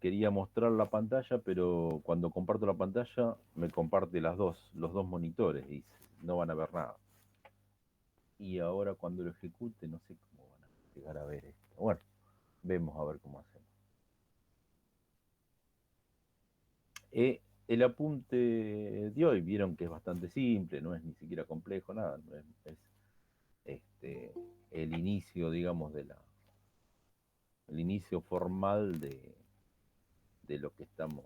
quería mostrar la pantalla, pero cuando comparto la pantalla me comparte los dos monitores y no van a ver nada. Y ahora cuando lo ejecute no sé cómo van a llegar a ver esto. Bueno, vemos a ver cómo hacemos. El apunte de hoy, vieron que es bastante simple, no es ni siquiera complejo, nada, no es el inicio, digamos, el inicio formal de lo que estamos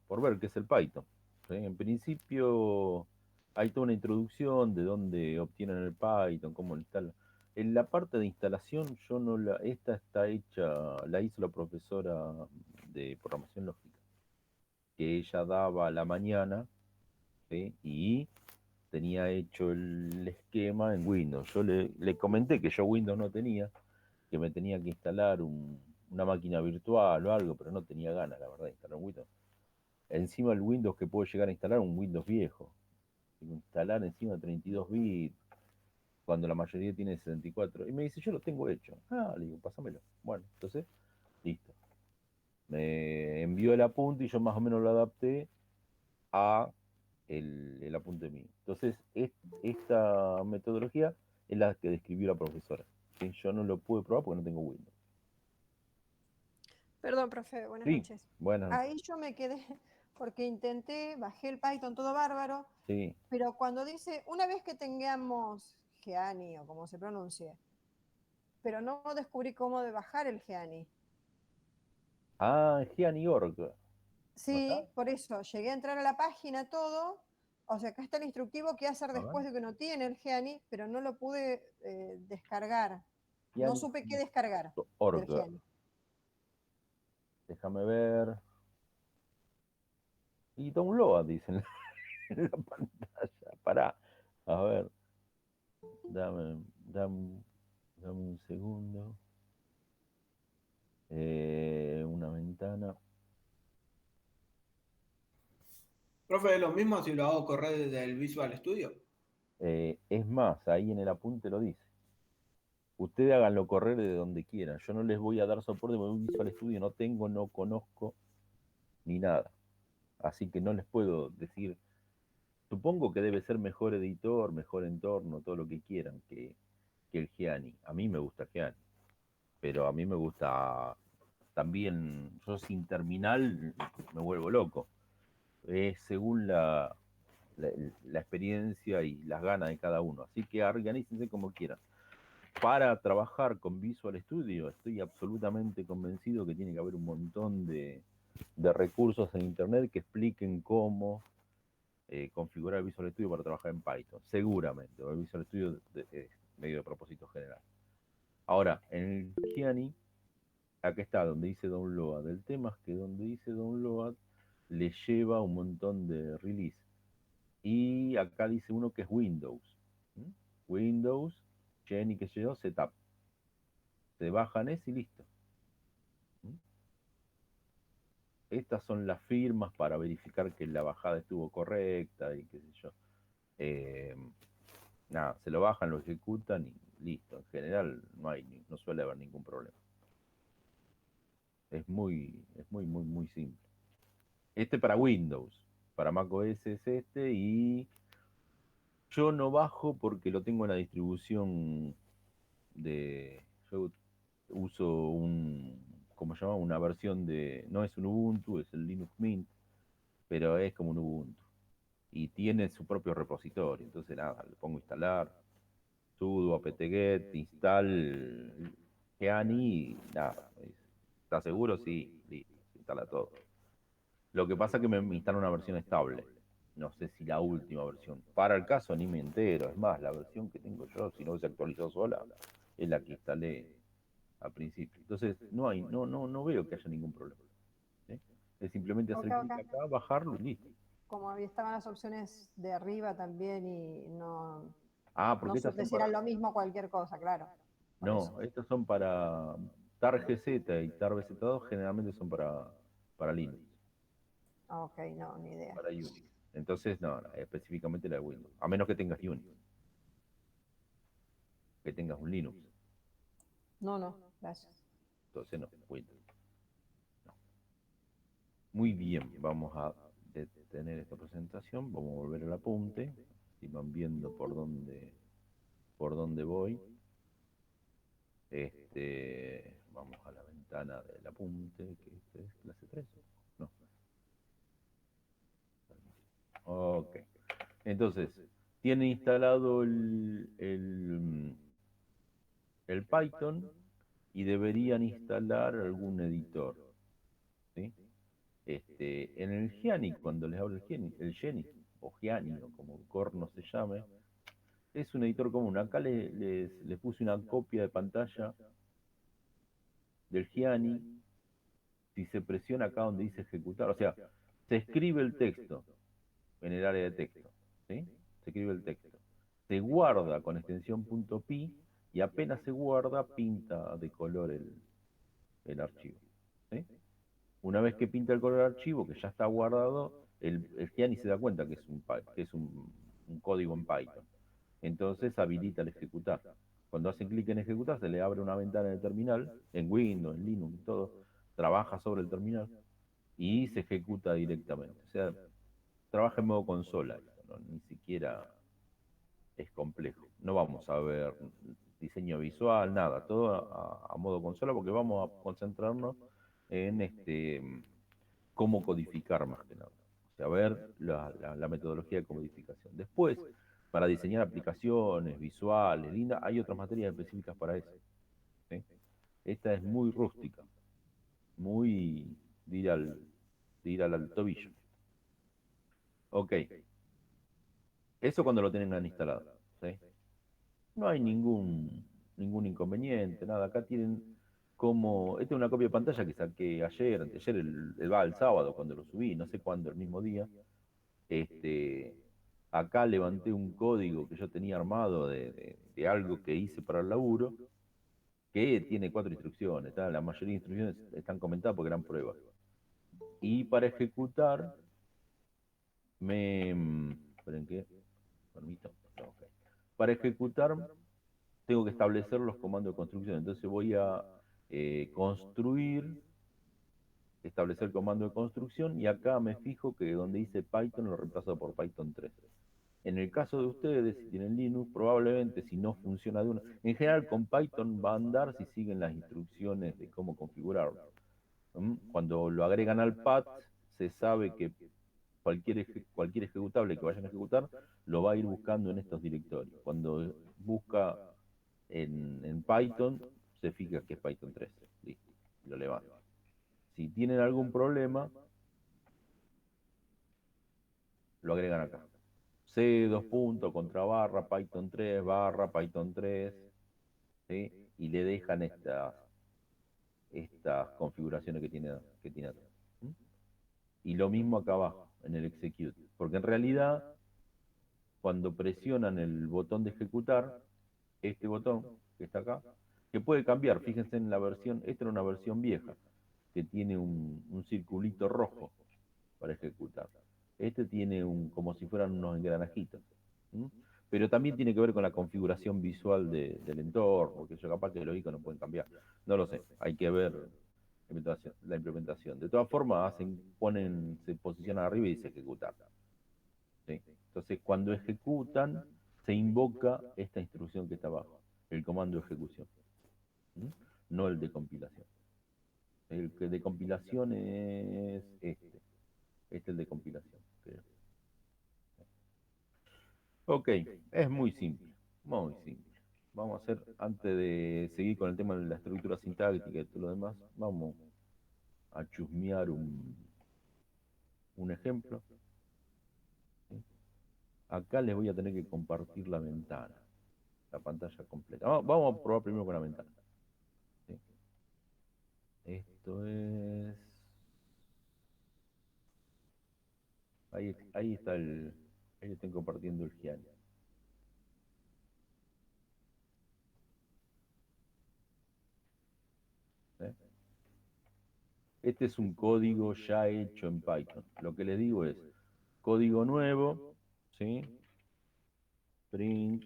por ver, que es el Python. ¿Sí? En principio hay toda una introducción de dónde obtienen el Python, cómo lo instalan. En la parte de instalación, yo no la, esta está hecha, la hizo la profesora de programación lógica, que ella daba a la mañana, ¿sí? Y tenía hecho el esquema en Windows. Yo le comenté que yo Windows no tenía, que me tenía que instalar una máquina virtual o algo, pero no tenía ganas, la verdad, de instalar un Windows. Encima el Windows que puedo llegar a instalar, un Windows viejo. Instalar encima 32 bits, cuando la mayoría tiene 64. Y me dice, yo lo tengo hecho. Ah, le digo, pásamelo. Bueno, entonces, listo. Me envió el apunte y yo más o menos lo adapté a el apunte mío. Entonces, esta metodología es la que describió la profesora. ¿Sí? Yo no lo pude probar porque no tengo Windows. Perdón, profe, buenas Sí, noches. bueno, Ahí yo me quedé porque intenté, bajé el Python todo bárbaro, sí. pero cuando dice, una vez que tengamos Geani o como se pronuncie, pero no descubrí cómo de bajar el Geani. Ah, Gianni.org. ¿No está? Sí, por eso, llegué a entrar a la página todo, o sea, acá está el instructivo qué hacer A ver. después de que uno tiene el Geani, pero no lo pude descargar. No supe qué descargar del Gianni.org. Geani. Déjame ver. Y download, dicen en la pantalla. Pará. A ver. Dame un segundo. Una ventana. Profe, ¿es lo mismo si lo hago correr desde el Visual Studio? Es más, ahí en el apunte lo dice. Ustedes háganlo correr de donde quieran. Yo no les voy a dar soporte porque un Visual Studio no tengo, no conozco ni nada. Así que no les puedo decir. Supongo que debe ser mejor editor, mejor entorno, todo lo que quieran que el Gianni. A mí me gusta Gianni, pero a mí me gusta también, yo sin terminal me vuelvo loco. Es según la, la experiencia y las ganas de cada uno. Así que organícense como quieran. Para trabajar con Visual Studio, estoy absolutamente convencido que tiene que haber un montón de recursos en Internet que expliquen cómo configurar Visual Studio para trabajar en Python. Seguramente, el Visual Studio es medio de propósito general. Ahora, en el Gianni, acá está donde dice download. El tema es que donde dice download le lleva un montón de release. Y acá dice uno que es Windows. ¿Mm? Windows, Jenny, que sé yo, setup. Se bajan ese y listo. ¿Mm? Estas son las firmas para verificar que la bajada estuvo correcta y qué sé yo. Eh, nada, se lo bajan, lo ejecutan y listo. En general no suele haber ningún problema. Muy simple. Este para Windows, para Mac OS es este y yo no bajo porque lo tengo en la distribución de... Yo uso ¿cómo se llama? Una versión no es un Ubuntu, es el Linux Mint, pero es como un Ubuntu. Y tiene su propio repositorio, entonces nada, le pongo instalar, sudo apt-get, install Geani y nada. ¿Está seguro? Sí, listo, se instala todo. Lo que pasa es que me instala una versión estable. No sé si la última versión. Para el caso ni me entero. Es más, la versión que tengo yo, si no se actualizó sola, es la que instalé al principio. Entonces, no veo que haya ningún problema. ¿Sí? Es simplemente Ok, hacer clic ok. acá, bajarlo y listo. Como había estaban las opciones de arriba también y no, Ah, no porque estas supe son si era lo mismo cualquier cosa, claro. Por eso. No, estos son para TAR-GZ y TAR-BZ2 generalmente son para Linux, Ok, no, ni idea. para Unix. Entonces, no, específicamente la de Windows. A menos que tengas Unix, que tengas un Linux. No, no, gracias. Entonces no, Windows. No. Muy bien, vamos a detener esta presentación, vamos a volver al apunte, si van viendo por dónde voy. Vamos a la ventana del apunte, que esta es clase 3. No. Ok. Entonces, tiene instalado el Python y deberían instalar algún editor. ¿Sí? En el Gianni, cuando les hablo el Geni, o Gianni, o como corno se llame, es un editor común. Acá les puse una copia de pantalla del Gianni. Si se presiona acá donde dice ejecutar, o sea, se escribe el texto en el área de texto, ¿sí? Se escribe el texto. Se guarda con extensión .py y apenas se guarda, pinta de color el archivo, ¿sí? Una vez que pinta el color del archivo, que ya está guardado, el Gianni se da cuenta que es un código en Python. Entonces habilita el ejecutar. Cuando hacen clic en ejecutar, se le abre una ventana en el terminal, en Windows, en Linux, todo, trabaja sobre el terminal y se ejecuta directamente. O sea, trabaja en modo consola, ¿no? Ni siquiera es complejo. No vamos a ver diseño visual, nada, todo a modo consola porque vamos a concentrarnos en cómo codificar más que nada. O sea, ver la metodología de codificación. Después, para diseñar aplicaciones visuales, lindas, hay otras materias específicas para eso. ¿Sí? Esta es muy rústica, muy de ir al tobillo. Ok, eso cuando lo tengan instalado. ¿Sí? No hay ningún inconveniente, nada. Acá tienen como. Esta es una copia de pantalla que saqué ayer, anteayer, el sábado, cuando lo subí, no sé cuándo, el mismo día. Este, Acá levanté un código que yo tenía armado de algo que hice para el laburo, que tiene 4 instrucciones. La mayoría de instrucciones están comentadas porque eran pruebas. Y para ejecutar, esperen que. Permito. No, ok. Para ejecutar tengo que establecer los comandos de construcción. Entonces voy a establecer el comando de construcción y acá me fijo que donde dice Python lo reemplazo por Python 3. En el caso de ustedes, si tienen Linux, probablemente si no funciona de una. En general con Python va a andar si siguen las instrucciones de cómo configurarlo. Cuando lo agregan al path, se sabe que cualquier ejecutable que vayan a ejecutar lo va a ir buscando en estos directorios. Cuando busca en Python, se fija que es Python 3. Listo, lo levanta. Si tienen algún problema, lo agregan acá. C, dos puntos, contra barra, Python 3, barra, Python 3, ¿sí? Y le dejan estas configuraciones que tiene acá. ¿Mm? Y lo mismo acá abajo, en el execute. Porque en realidad, cuando presionan el botón de ejecutar, este botón que está acá, que puede cambiar, fíjense en la versión, esta era una versión vieja, que tiene un circulito rojo para ejecutar. Este tiene como si fueran unos engranajitos. ¿M? Pero también tiene que ver con la configuración visual del entorno, porque yo capaz que los iconos pueden cambiar. No lo sé, hay que ver la implementación. De todas formas, se posicionan arriba y dice ejecutar. ¿Sí? Entonces, cuando ejecutan, se invoca esta instrucción que está abajo, el comando de ejecución, ¿m? No el de compilación. El que de compilación es este es el de compilación, creo. Ok, es muy simple, muy simple. Vamos a hacer, antes de seguir con el tema de la estructura sintáctica y todo lo demás, vamos a chusmear un ejemplo. ¿Sí? Acá les voy a tener que compartir la ventana, la pantalla completa. Vamos a probar primero con la ventana. ¿Sí? Esto es... Ahí está ahí estoy compartiendo el Gianni. ¿Sí? Este es un código ya hecho en Python. Lo que les digo es, código nuevo, ¿sí? Print,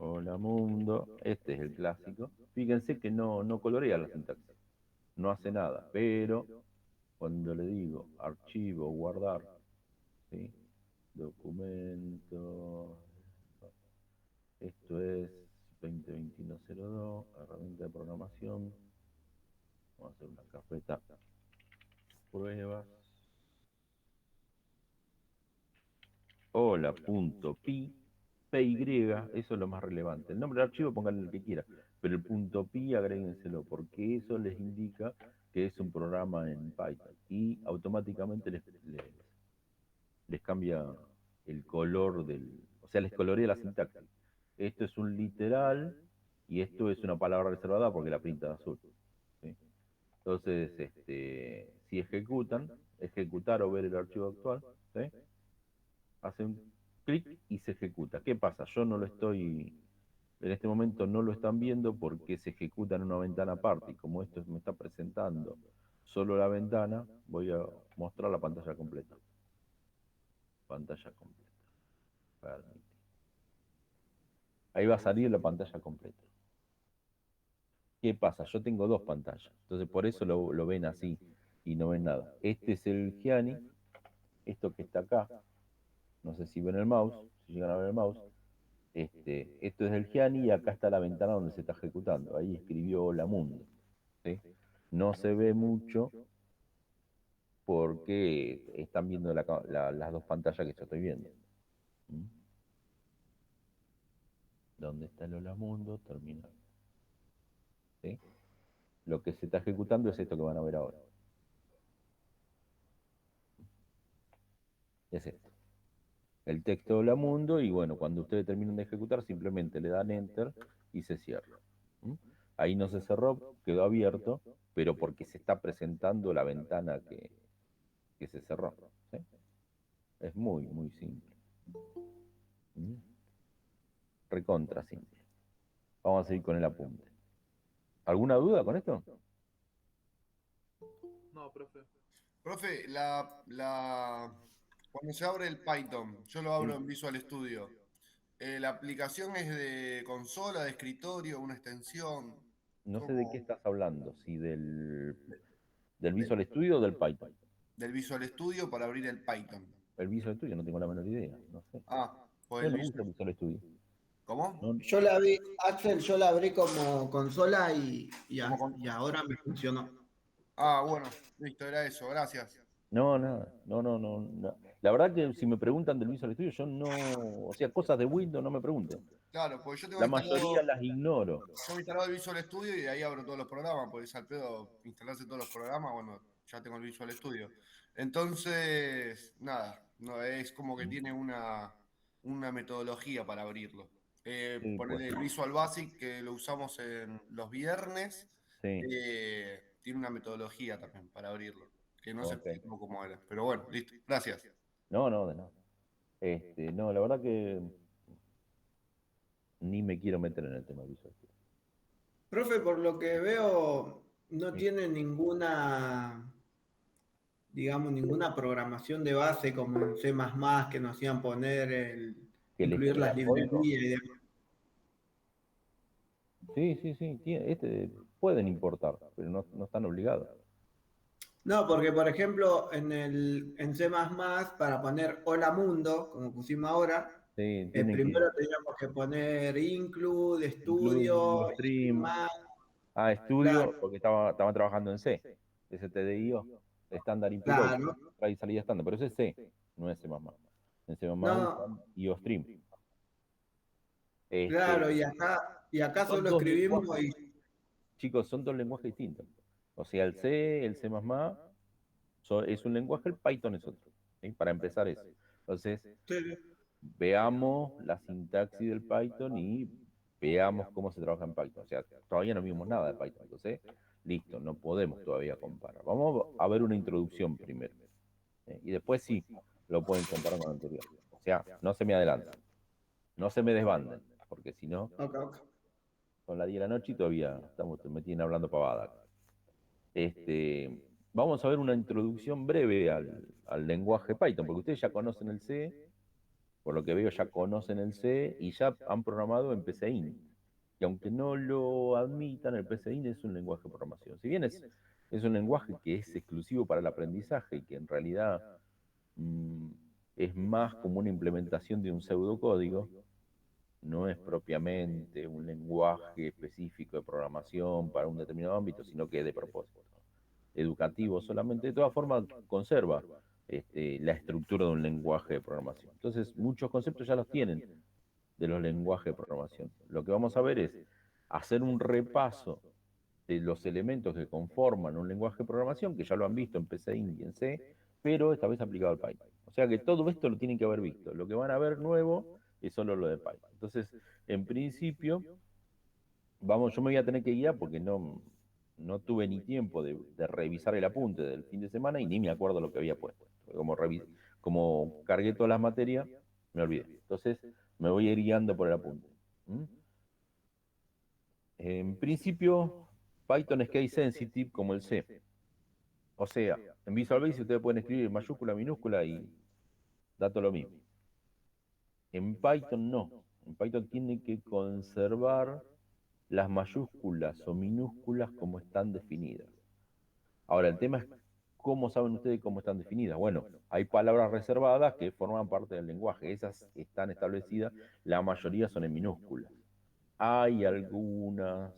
Hola mundo, este es el clásico. Fíjense que no colorea la sintaxis, no hace nada, pero cuando le digo archivo, guardar, ¿sí? Documento, esto es 2021-02, herramienta de programación, vamos a hacer una carpeta pruebas, hola.py, PY, eso es lo más relevante. El nombre del archivo pónganle el que quiera, pero el punto .py agréguenselo, porque eso les indica que es un programa en Python y automáticamente les cambia el color o sea, les colorea la sintaxis. Esto es un literal y esto es una palabra reservada porque la pinta de azul. ¿Sí? Entonces, si ejecutan, ejecutar o ver el archivo actual, ¿sí? Hacen clic y se ejecuta. ¿Qué pasa? Yo no lo estoy, en este momento no lo están viendo porque se ejecuta en una ventana aparte y como esto me está presentando solo la ventana, voy a mostrar la pantalla completa. Pantalla completa. Permitir. Ahí va a salir la pantalla completa. ¿Qué pasa? Yo tengo dos pantallas, entonces por eso lo ven así y no ven nada. Este es el Gianni, esto que está acá, no sé si ven el mouse, si llegan a ver el mouse, esto es el Gianni y acá está la ventana donde se está ejecutando. Ahí escribió Hola Mundo. ¿Sí? No se ve mucho porque están viendo las dos pantallas que yo estoy viendo. ¿Mm? ¿Dónde está el Hola Mundo? Termina. ¿Sí? Lo que se está ejecutando es esto que van a ver ahora. Es esto. El texto Hola Mundo y bueno, cuando ustedes terminen de ejecutar simplemente le dan Enter y se cierra. ¿Mm? Ahí no se cerró, quedó abierto, pero porque se está presentando la ventana que se cerró. ¿Sí? Es muy simple. ¿Mm? Recontra simple. Vamos a seguir con el apunte. ¿Alguna duda con esto? No, profe. Profe, cuando se abre el Python, yo lo abro Sí. en Visual Studio. ¿La aplicación es de consola, de escritorio, una extensión? No sé de qué ¿Cómo? estás hablando, si del De- Visual Studio o del Python. del Visual Studio para abrir el Python. El Visual Studio no tengo la menor idea, no sé. Ah, pues Yo el no uso Visual. Visual Studio. ¿Cómo? No, Yo la abrí, Axel, yo la abrí como consola ¿Cómo con- y ahora me funcionó. Ah, bueno, listo, era eso, gracias. nada, no. La verdad que si me preguntan del Visual Studio, yo no, o sea, cosas de Windows no me pregunten. Claro, pues yo tengo La mayoría instalado, las ignoro. tengo instalado el Visual Studio y ahí abro todos los programas, porque es al pedo instalarse todos los programas, bueno, ya tengo el Visual Studio. Entonces, nada, no, es como que tiene una metodología para abrirlo. Sí, pues, Ponerle el Visual Basic, que lo usamos en los viernes, sí, tiene una metodología también para abrirlo, que no sé ok. cómo era. Pero bueno, listo, gracias. No, de nada. No, la verdad que ni me quiero meter en el tema de Visual Studio. Profe, por lo que veo, no Sí. tiene ninguna, digamos, ninguna programación de base como en C++ que nos hacían poner Que les incluir crea las código. librerías y demás. Sí, pueden importar, pero no están obligados. No, porque por ejemplo, en C++, para poner Hola Mundo, como pusimos ahora, Sí, tienen que primero teníamos que poner include, include estudio, y stream. más, Ah, claro, estudio, porque estaban trabajando en C. STDIO, Standard Input Output, claro. trae salida estándar, pero eso es C, no es C++. En C++ No, usan IOStream. claro, Este, y acá son solo dos escribimos lenguajes, chicos, son dos lenguajes distintos. O sea, el C++ es un lenguaje, el Python es otro. ¿Sí? Para empezar eso. Entonces, sí, veamos la sintaxis del Python y veamos cómo se trabaja en Python. O sea, todavía no vimos nada de Python. Entonces, listo, no podemos todavía comparar. Vamos a ver una introducción primero. Y después sí, lo pueden comparar con el anterior. O sea, no se me adelanten, no se me desbanden, porque si no, ok, ok. son las 10 de la noche y todavía me tienen hablando pavada. Este, vamos a ver una introducción breve al lenguaje Python, porque ustedes ya conocen el C, por lo que veo ya conocen el C y ya han programado en PCInt. Y aunque no lo admitan, el PCInt es un lenguaje de programación. Si bien es un lenguaje que es exclusivo para el aprendizaje y que en realidad mm, es más como una implementación de un pseudocódigo, no es propiamente un lenguaje específico de programación para un determinado ámbito, sino que es de propósito educativo solamente. De todas formas, conserva la estructura de un lenguaje de programación. Entonces, muchos conceptos ya los tienen de los lenguajes de programación. Lo que vamos a ver es hacer un repaso de los elementos que conforman un lenguaje de programación, que ya lo han visto en PCInt y en C, pero esta vez aplicado al Python. O sea que todo esto lo tienen que haber visto. Lo que van a ver nuevo es solo lo de Python. Entonces, en principio, yo me voy a tener que guiar porque no tuve ni tiempo de revisar el apunte del fin de semana y ni me acuerdo lo que había puesto. Como cargué todas las materias, me olvidé. Entonces, me voy a ir guiando por el apunte. ¿Mm? En principio, Python es case sensitive como el C. O sea, en Visual Basic ustedes pueden escribir mayúscula, minúscula y da todo lo mismo. En Python no. En Python tiene que conservar las mayúsculas o minúsculas como están definidas. Ahora, el tema es cómo saben ustedes cómo están definidas. Bueno, hay palabras reservadas que forman parte del lenguaje. Esas están establecidas, la mayoría son en minúsculas. Hay algunas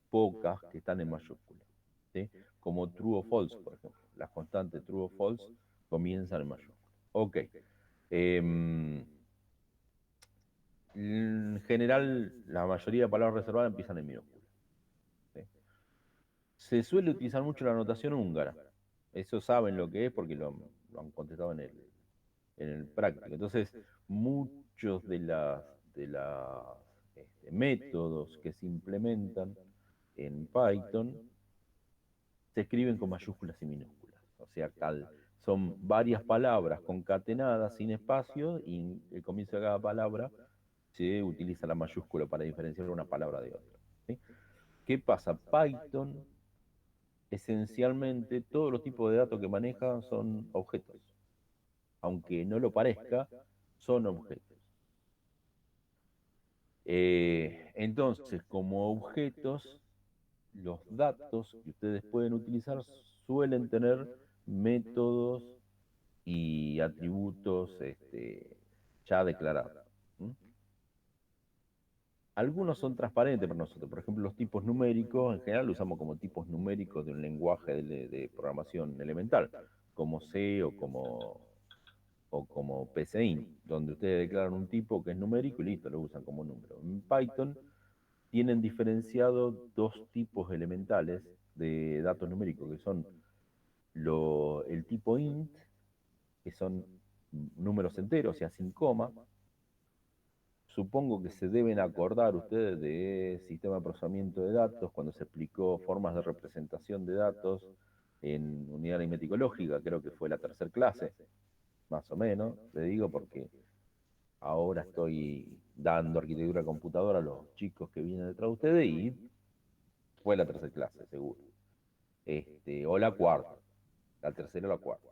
pocas que están en mayúsculas, ¿sí? Como true o false, por ejemplo. Las constantes true o false comienzan en mayúsculas. Ok. En general, la mayoría de palabras reservadas empiezan en minúsculas. ¿Sí? Se suele utilizar mucho la notación húngara. Eso saben lo que es porque lo han contestado en el práctico. Entonces, muchos de las métodos que se implementan en Python se escriben con mayúsculas y minúsculas. O sea, son varias palabras concatenadas sin espacio y en el comienzo de cada palabra se utiliza la mayúscula para diferenciar una palabra de otra. ¿Sí? ¿Qué pasa? Python, esencialmente, todos los tipos de datos que maneja son objetos. Aunque no lo parezca, son objetos. Entonces, como objetos, los datos que ustedes pueden utilizar suelen tener métodos y atributos ya declarados. ¿Mm? Algunos son transparentes para nosotros. Por ejemplo, los tipos numéricos, en general lo usamos como tipos numéricos de un lenguaje de programación elemental, como C o como PCInt, donde ustedes declaran un tipo que es numérico y listo, lo usan como número. En Python tienen diferenciado dos tipos elementales de datos numéricos, que son el tipo int, que son números enteros, o sea, sin coma. Supongo que se deben acordar ustedes de sistema de procesamiento de datos, cuando se explicó formas de representación de datos en unidad aritmético lógica, creo que fue la tercera clase, más o menos, le digo porque ahora estoy dando arquitectura computadora a los chicos que vienen detrás de ustedes y fue la tercera clase, seguro. O la cuarta, la tercera o la cuarta.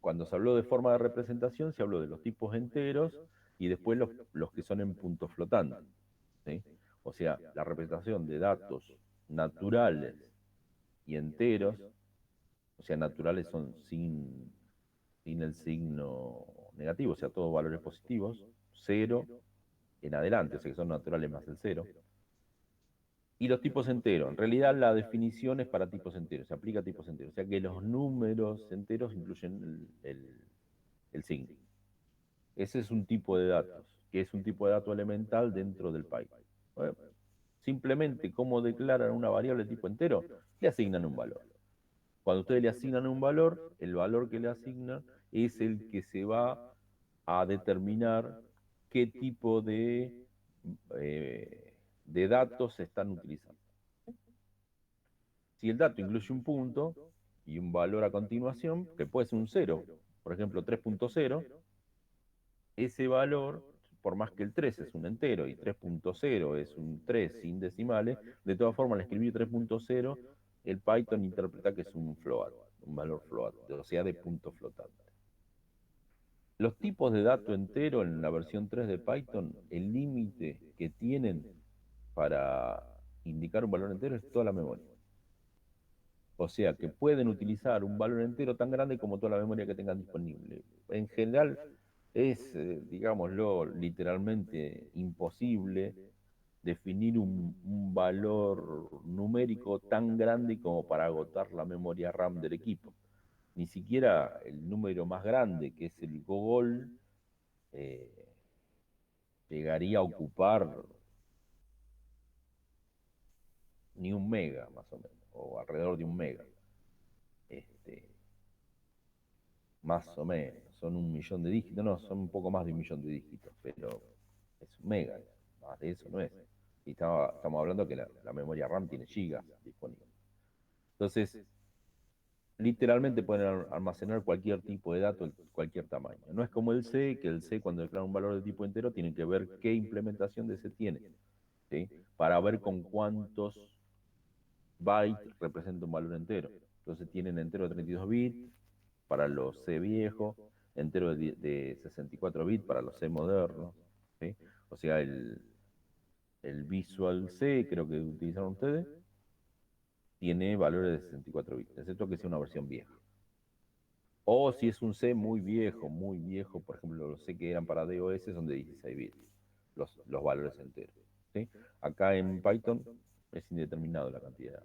Cuando se habló de forma de representación, se habló de los tipos enteros y después los que son en puntos flotantes. ¿Sí? O sea, la representación de datos naturales y enteros, o sea, naturales son sin el signo negativo, o sea, todos valores positivos, 0 en adelante, o sea que son naturales más el 0. Y los tipos enteros, en realidad la definición es para tipos enteros, se aplica a tipos enteros, o sea que los números enteros incluyen el signo. Ese es un tipo de datos, que es un tipo de dato elemental dentro del Python. Bueno, simplemente, ¿cómo declaran una variable de tipo entero? Le asignan un valor. Cuando ustedes le asignan un valor, el valor que le asignan es el que se va a determinar qué tipo de datos se están utilizando. Si el dato incluye un punto y un valor a continuación, que puede ser un 0, por ejemplo 3.0, ese valor, por más que el 3 es un entero y 3.0 es un 3 sin decimales, de todas formas al escribir 3.0, el Python interpreta que es un float, un valor float, o sea, de punto flotante. Los tipos de dato entero en la versión 3 de Python, el límite que tienen para indicar un valor entero es toda la memoria. O sea que pueden utilizar un valor entero tan grande como toda la memoria que tengan disponible. En general es, digámoslo, literalmente imposible definir un valor numérico tan grande como para agotar la memoria RAM del equipo. Ni siquiera el número más grande, que es el gogol, eh, llegaría a ocupar ni un mega, más o menos, o alrededor de un mega. Este, Más o menos, son 1 millón de dígitos, no, son un poco más de 1 millón de dígitos, pero es un mega, más de eso no es. Y estamos hablando que la memoria RAM tiene gigas disponibles. Entonces, literalmente pueden almacenar cualquier tipo de dato, cualquier tamaño. No es como el C, que el C cuando declara un valor de tipo entero tiene que ver qué implementación de C tiene, ¿sí? Para ver con cuántos bytes representa un valor entero. Entonces tienen entero de 32 bits para los C viejos, entero de 64 bits para los C modernos, ¿sí? O sea, el Visual C, creo que utilizaron ustedes, tiene valores de 64 bits, excepto que sea una versión vieja. O si es un C muy viejo, por ejemplo, los C que eran para DOS son de 16 bits, los valores enteros, ¿sí? Acá en Python es indeterminado la cantidad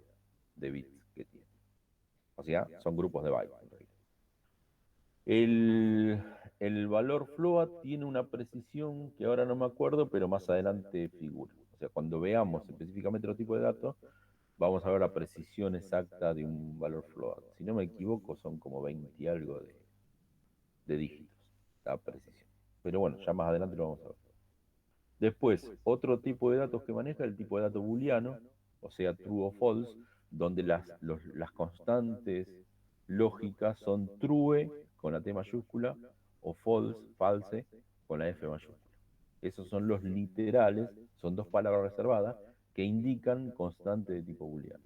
de bits que tiene. O sea, son grupos de bytes en realidad. El valor float tiene una precisión que ahora no me acuerdo, pero más adelante figura. O sea, cuando veamos específicamente los tipos de datos, vamos a ver la precisión exacta de un valor float. Si no me equivoco, son como 20 y algo de dígitos, la precisión. Pero bueno, ya más adelante lo vamos a ver. Después, otro tipo de datos que maneja es el tipo de dato booleano, o sea, true o false, donde las constantes lógicas son true con la T mayúscula o false con la F mayúscula. Esos son los literales, son dos palabras reservadas que indican constante de tipo booleano.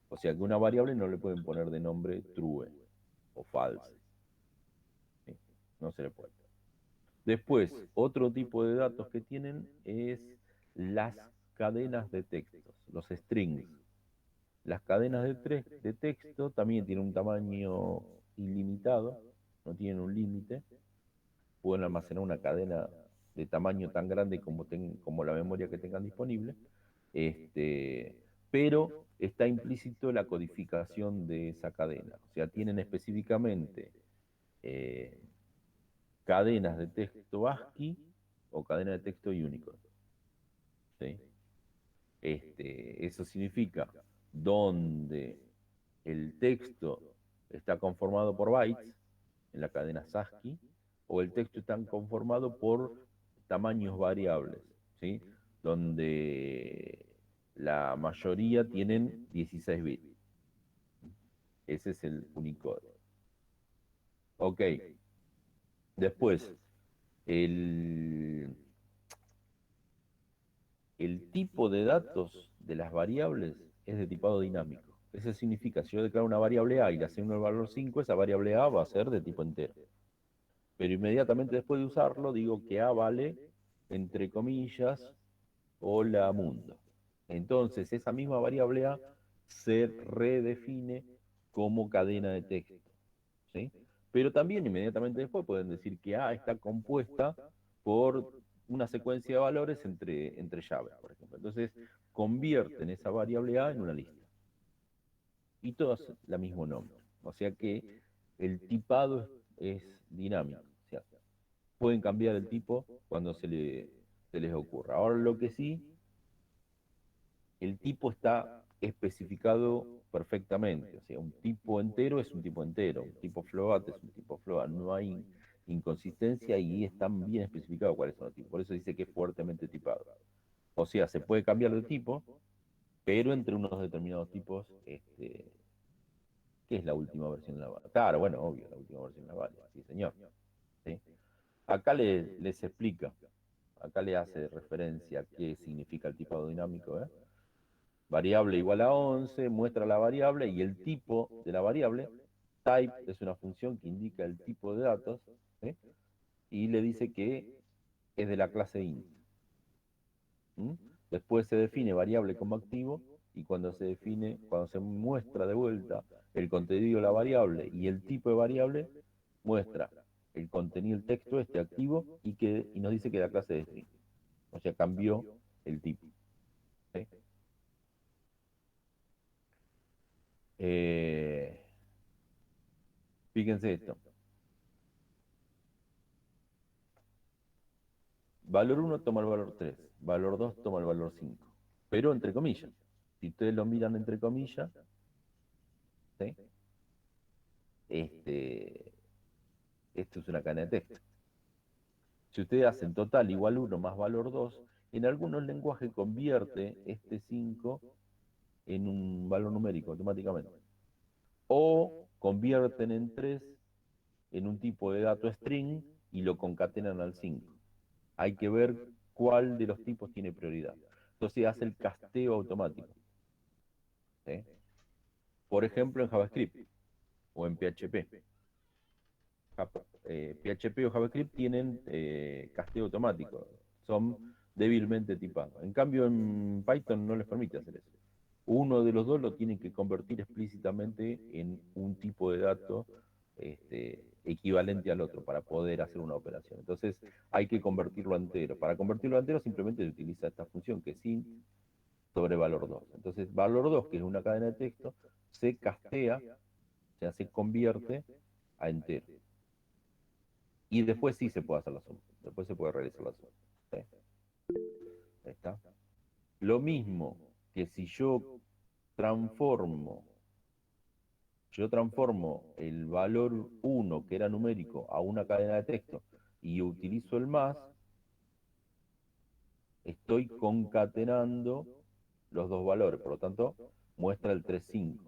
O sea que una variable no le pueden poner de nombre true o false. ¿Sí? No se le puede. Después, otro tipo de datos que tienen es las cadenas de textos, los strings. Las cadenas de texto también tienen un tamaño ilimitado, no tienen un límite. Pueden almacenar una cadena de tamaño tan grande como la memoria que tengan disponible. Este, pero está implícito la codificación de esa cadena. O sea, tienen específicamente eh, cadenas de texto ASCII o cadenas de texto Unicode, ¿sí? Eso significa donde el texto está conformado por bytes en la cadena ASCII o el texto está conformado por tamaños variables, ¿sí? Donde la mayoría tienen 16 bits. Ese es el Unicode. Ok. Después, el, el tipo de datos de las variables es de tipado dinámico. Eso significa, si yo declaro una variable A y le asigno el valor 5, esa variable A va a ser de tipo entero. Pero inmediatamente después de usarlo, digo que A vale, entre comillas, hola mundo. Entonces, esa misma variable A se redefine como cadena de texto, ¿sí? Pero también inmediatamente después pueden decir que A está compuesta por una secuencia de valores entre llaves, por ejemplo. Entonces, convierten esa variable A en una lista. Y todas la mismo nombre. O sea que el tipado es dinámico. O sea, pueden cambiar el tipo cuando se les ocurra. Ahora lo que sí, el tipo está especificado perfectamente. O sea, un tipo entero es un tipo entero, un tipo float es un tipo float. No hay inconsistencia y están bien especificados cuáles son los tipos. Por eso dice que es fuertemente tipado. O sea, se puede cambiar de tipo, pero entre unos determinados tipos, ¿qué es la última versión de la válida? Claro, bueno, obvio, la última versión de la válida, sí, señor. ¿Sí? Acá les explica, acá le hace referencia a qué significa el tipado dinámico, ¿eh? Variable igual a 11, muestra la variable y el tipo de la variable. Type es una función que indica el tipo de datos, ¿sí? y le dice que es de la clase int. ¿Mm? Después se define variable como activo y cuando se muestra de vuelta el contenido de la variable y el tipo de variable, muestra el contenido del texto este activo y nos dice que es la clase de string. O sea, cambió el tipo. ¿Sí? Fíjense esto. Valor 1 toma el valor 3, valor 2 toma el valor 5, pero entre comillas. Si ustedes lo miran entre comillas, ¿sí? Esto es una cadena de texto. Si ustedes hacen total igual 1 más valor 2, en algunos lenguajes convierte este 5 en un valor numérico automáticamente. O convierten en 3 en un tipo de dato string y lo concatenan al 5. Hay que ver cuál de los tipos tiene prioridad. Entonces hace el casteo automático. ¿Sí? Por ejemplo, en JavaScript o en PHP. PHP o JavaScript tienen casteo automático. Son débilmente tipados. En cambio, en Python no les permite hacer eso. Uno de los dos lo tienen que convertir explícitamente en un tipo de dato equivalente al otro para poder hacer una operación. Entonces hay que convertirlo a entero. Para convertirlo a entero simplemente se utiliza esta función que es int sobre valor 2. Entonces valor 2, que es una cadena de texto, se castea, o sea, se convierte a entero. Y después sí se puede hacer la suma. Después se puede realizar la suma. ¿Sí? Ahí está. Lo mismo que si transformo yo transformo el valor 1, que era numérico, a una cadena de texto y utilizo el más, estoy concatenando los dos valores, por lo tanto, muestra el 3, 5.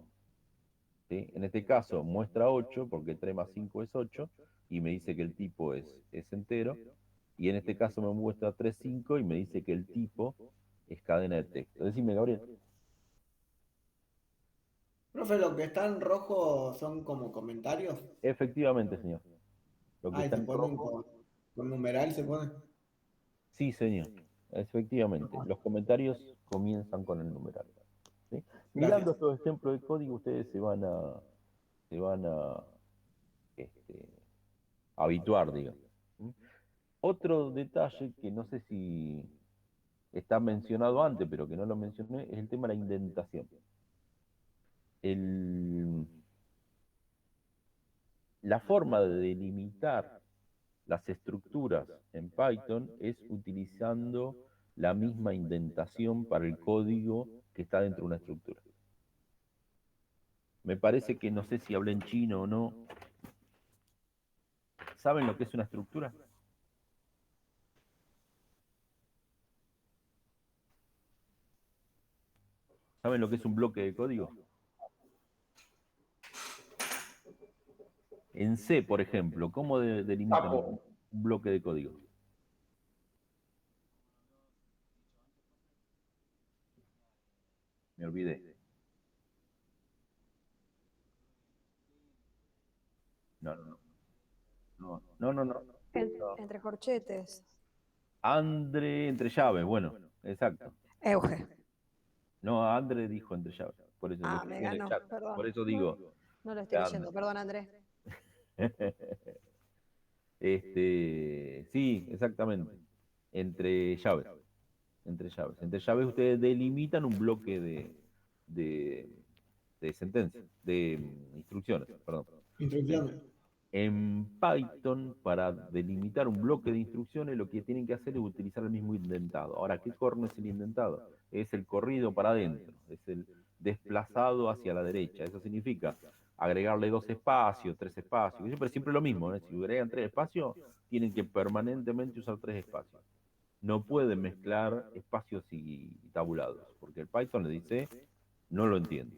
¿Sí? En este caso, muestra 8, porque 3 más 5 es 8, y me dice que el tipo es entero, y en este caso me muestra 3, 5, y me dice que el tipo es cadena de texto. Decime, Gabriel. Profe, lo que está en rojo son como comentarios. Efectivamente, señor. Lo que Ah, y está se en ponen rojo. con numeral, se ponen. Sí, señor, efectivamente. Los comentarios comienzan con el numeral. ¿Sí? Mirando Gracias. estos ejemplos de código, ustedes se van a este, habituar, digamos. ¿Mm? Otro detalle que no sé si está mencionado antes, pero que no lo mencioné, es el tema de la indentación. El- la forma de delimitar las estructuras en Python es utilizando la misma indentación para el código que está dentro de una estructura. Me parece que no sé si hablé en chino o no. ¿Saben lo que es una estructura? ¿Saben lo que es un bloque de código? En C, por ejemplo, ¿cómo delimitan un bloque de código? Me olvidé. No, no, no. No, no, no, no. No. Entre corchetes. Andre entre llaves, bueno, exacto. Euge. No, Andre dijo entre llaves. Por eso lo Ah, me escribí en el ganó, chat. Por perdón. eso No, digo, no lo estoy Andre. leyendo, perdón, Andrés. Sí, exactamente. Entre llaves. Entre llaves. Entre llaves ustedes delimitan un bloque de, de sentencias, de instrucciones, perdón. ¿Sí? Instrucciones. En Python, para delimitar un bloque de instrucciones, lo que tienen que hacer es utilizar el mismo indentado. Ahora, ¿qué corno es el indentado? Es el corrido para adentro, es el desplazado hacia la derecha. Eso significa agregarle 2 espacios, 3 espacios. Siempre lo mismo, ¿eh? Si agregan 3 espacios, tienen que permanentemente usar 3 espacios. No pueden mezclar espacios y tabulados, porque el Python le dice, no lo entiendo.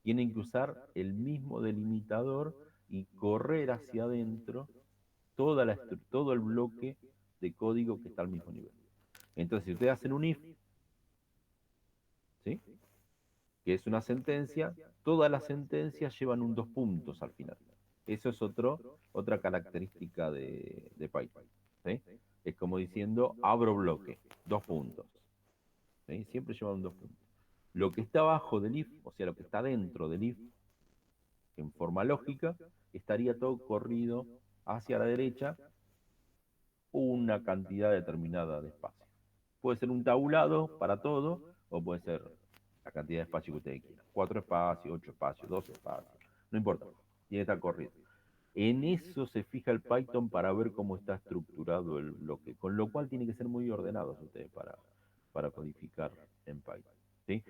Tienen que usar el mismo delimitador y correr hacia adentro todo el bloque de código que está al mismo nivel. Entonces, si ustedes hacen un if, ¿sí? Que es una sentencia, todas las sentencias llevan un 2 puntos al final. Eso es otra característica de Python. ¿Sí? Es como diciendo, abro bloque, 2 puntos. ¿Sí? Siempre llevan 2 puntos. Lo que está abajo del if, o sea, lo que está dentro del if, en forma lógica, estaría todo corrido hacia la derecha una cantidad determinada de espacio. Puede ser un tabulado para todo, o puede ser la cantidad de espacio que ustedes quieran. 4 espacios, 8 espacios, 12 espacios, no importa, tiene que estar corrido. En eso se fija el Python para ver cómo está estructurado el bloque, con lo cual tiene que ser muy ordenados ustedes para codificar en Python. ¿Sí?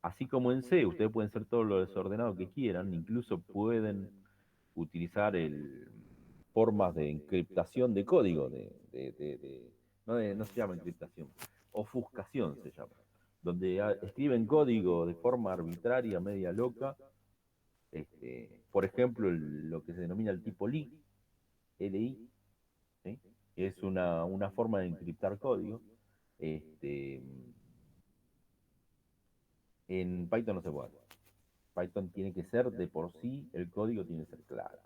Así como en C, ustedes pueden ser todo lo desordenado que quieran, incluso pueden utilizar formas de encriptación de código, no se llama encriptación, ofuscación se llama, donde escriben código de forma arbitraria, media loca. Por ejemplo, lo que se denomina el tipo LI, LI, ¿sí? Es una forma de encriptar código. En Python no se puede. Python tiene que ser de por sí, el código tiene que ser claro.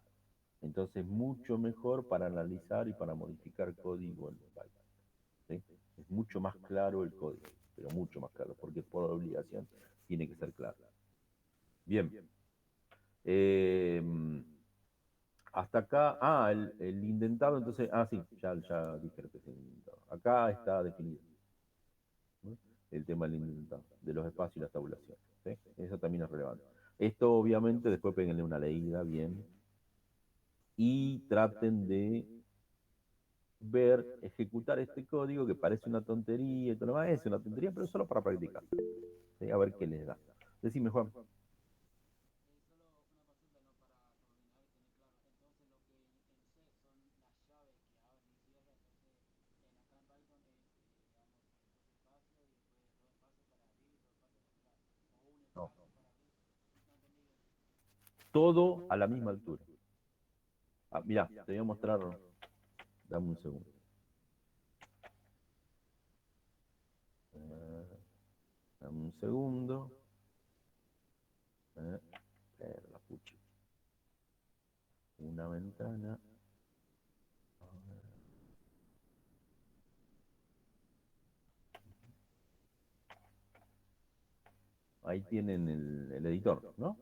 Entonces, mucho mejor para analizar y para modificar código en Python. ¿Sí? Es mucho más claro el código, pero mucho más claro, porque por obligación tiene que ser claro. Bien. Eh, Hasta acá, el indentado, entonces, sí, ya dije lo que es el indentado. Acá está definido, ¿no? El tema del indentado, de los espacios y las tabulaciones. ¿Sí? Eso también es relevante. Esto, obviamente, después péguenle una leída bien y traten de ejecutar este código que parece una tontería y todo lo demás, es una tontería, pero solo para practicar. ¿Sí? A ver qué les da. Decime, Juan. No. Todo a la misma altura. Mirá, te voy a mostrar. Dame un segundo. Dame un segundo. La pucha. Una ventana. Ahí tienen el editor, ¿no?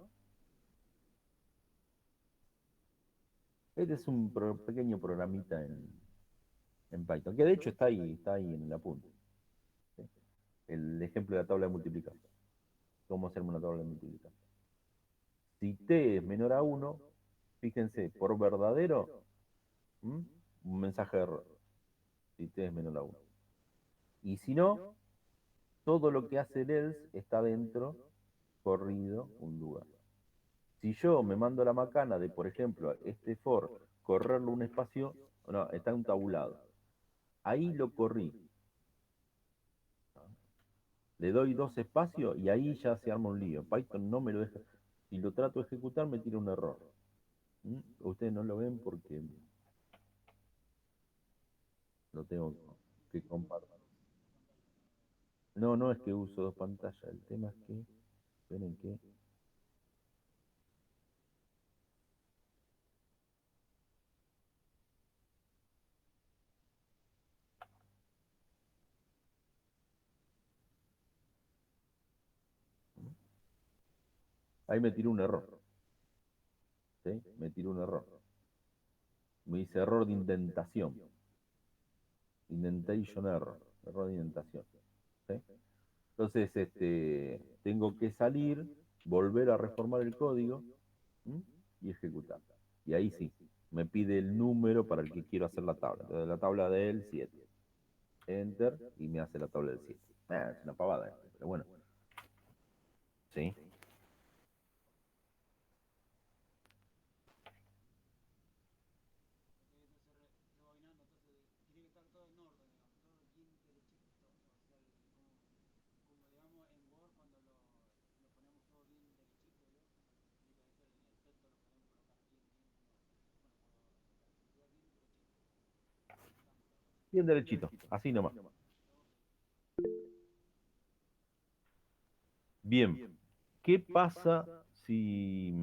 Este es un pequeño programita en Python, que de hecho está ahí en la punta. ¿Sí? El ejemplo de la tabla de multiplicación. Cómo hacer una tabla de multiplicación. Si t es menor a 1, fíjense, por verdadero, un mensaje de error. Si t es menor a 1. Y si no, todo lo que hace el else está dentro, corrido, un lugar. Si yo me mando la macana de, por ejemplo, este for, correrlo un espacio, no, está un tabulado. Ahí lo corrí. Le doy 2 espacios y ahí ya se arma un lío. Python no me lo deja. Si lo trato de ejecutar, me tira un error. Ustedes no lo ven porque lo tengo que compartir. No, no es que uso 2 pantallas. El tema es que, esperen que. Ahí me tiró un error. ¿Sí? Me tiró un error. Me dice error de indentación. Indentation error. Error de indentación. ¿Sí? Entonces, tengo que salir, volver a reformar el código, ¿m? Y ejecutar. Y ahí sí, me pide el número para el que quiero hacer la tabla. Entonces, la tabla del 7. Enter y me hace la tabla del 7. Es una pavada esto, pero bueno. ¿Sí? Bien derechito, así nomás. Bien, ¿qué pasa si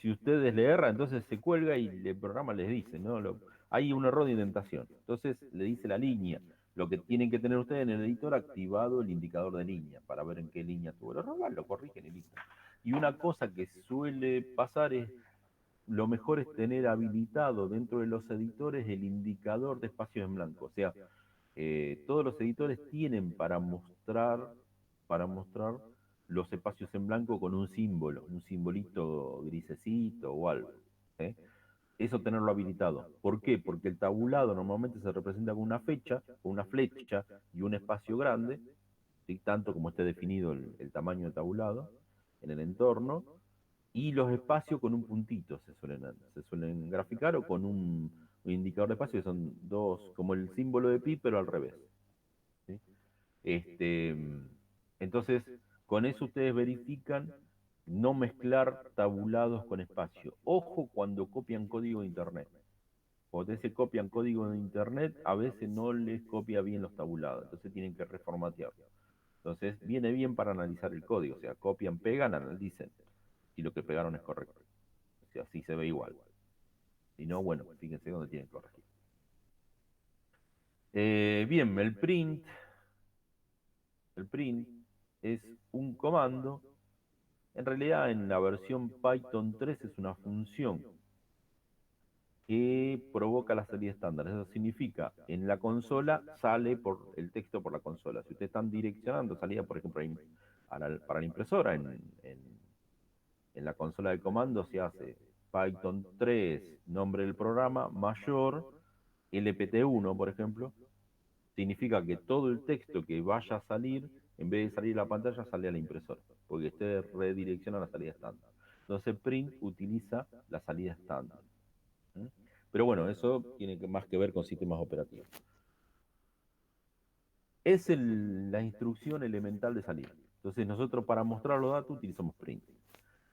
Si ustedes le erran, entonces se cuelga y el programa les dice, ¿no? Hay un error de indentación. Entonces le dice la línea. Lo que tienen que tener ustedes en el editor activado el indicador de línea para ver en qué línea tuvo el error, lo corrigen y listo. Y una cosa que suele pasar es, lo mejor es tener habilitado dentro de los editores el indicador de espacios en blanco. O sea, todos los editores tienen para mostrar los espacios en blanco con un símbolo, un simbolito grisecito o algo. ¿Eh? Eso tenerlo habilitado. ¿Por qué? Porque el tabulado normalmente se representa con una fecha, con una flecha y un espacio grande, ¿sí? Tanto como esté definido el tamaño del tabulado en el entorno, y los espacios con un puntito se suelen graficar o con un indicador de espacio que son dos, como el símbolo de pi, pero al revés. ¿Sí? Este, entonces, con eso ustedes verifican no mezclar tabulados con espacio. Ojo cuando copian código de internet. Cuando ustedes se copian código de internet, a veces no les copia bien los tabulados, entonces tienen que reformatearlo. Entonces, viene bien para analizar el código, o sea, copian, pegan, analicen si lo que pegaron es correcto. O sea, si se ve igual. Si no, bueno, fíjense dónde tienen que corregir. Bien, el print es un comando. En realidad, en la versión Python 3 es una función que provoca la salida estándar. Eso significa, en la consola sale por el texto por la consola. Si ustedes están direccionando salida, por ejemplo, para la impresora, en la consola de comando se hace Python 3, nombre del programa, mayor, LPT1, por ejemplo, significa que todo el texto que vaya a salir, en vez de salir a la pantalla, sale a la impresora, porque ustedes redireccionan la salida estándar. Entonces, print utiliza la salida estándar. ¿Mm? Pero bueno, eso tiene más que ver con sistemas operativos. Es la instrucción elemental de salida. Entonces, nosotros para mostrar los datos utilizamos print.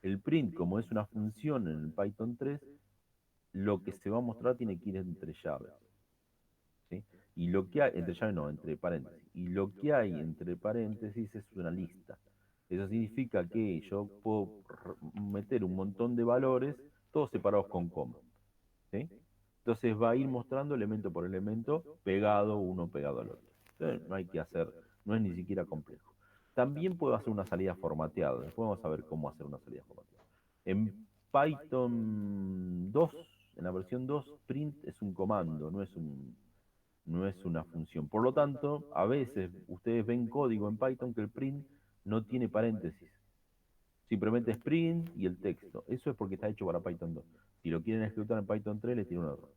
El print, como es una función en el Python 3, lo que se va a mostrar tiene que ir entre llaves. ¿Sí? Y lo que hay, entre llaves no, entre paréntesis. Y lo que hay entre paréntesis es una lista. Eso significa que yo puedo meter un montón de valores, todos separados con coma. ¿Sí? Entonces va a ir mostrando elemento por elemento, pegado uno pegado al otro. Entonces no hay que hacer, no es ni siquiera complejo. También puedo hacer una salida formateada. Después vamos a ver cómo hacer una salida formateada. En Python 2, en la versión 2, print es un comando, no es una función. Por lo tanto, a veces ustedes ven código en Python que el print no tiene paréntesis. Simplemente es print y el texto. Eso es porque está hecho para Python 2. Si lo quieren ejecutar en Python 3, les tiene un error.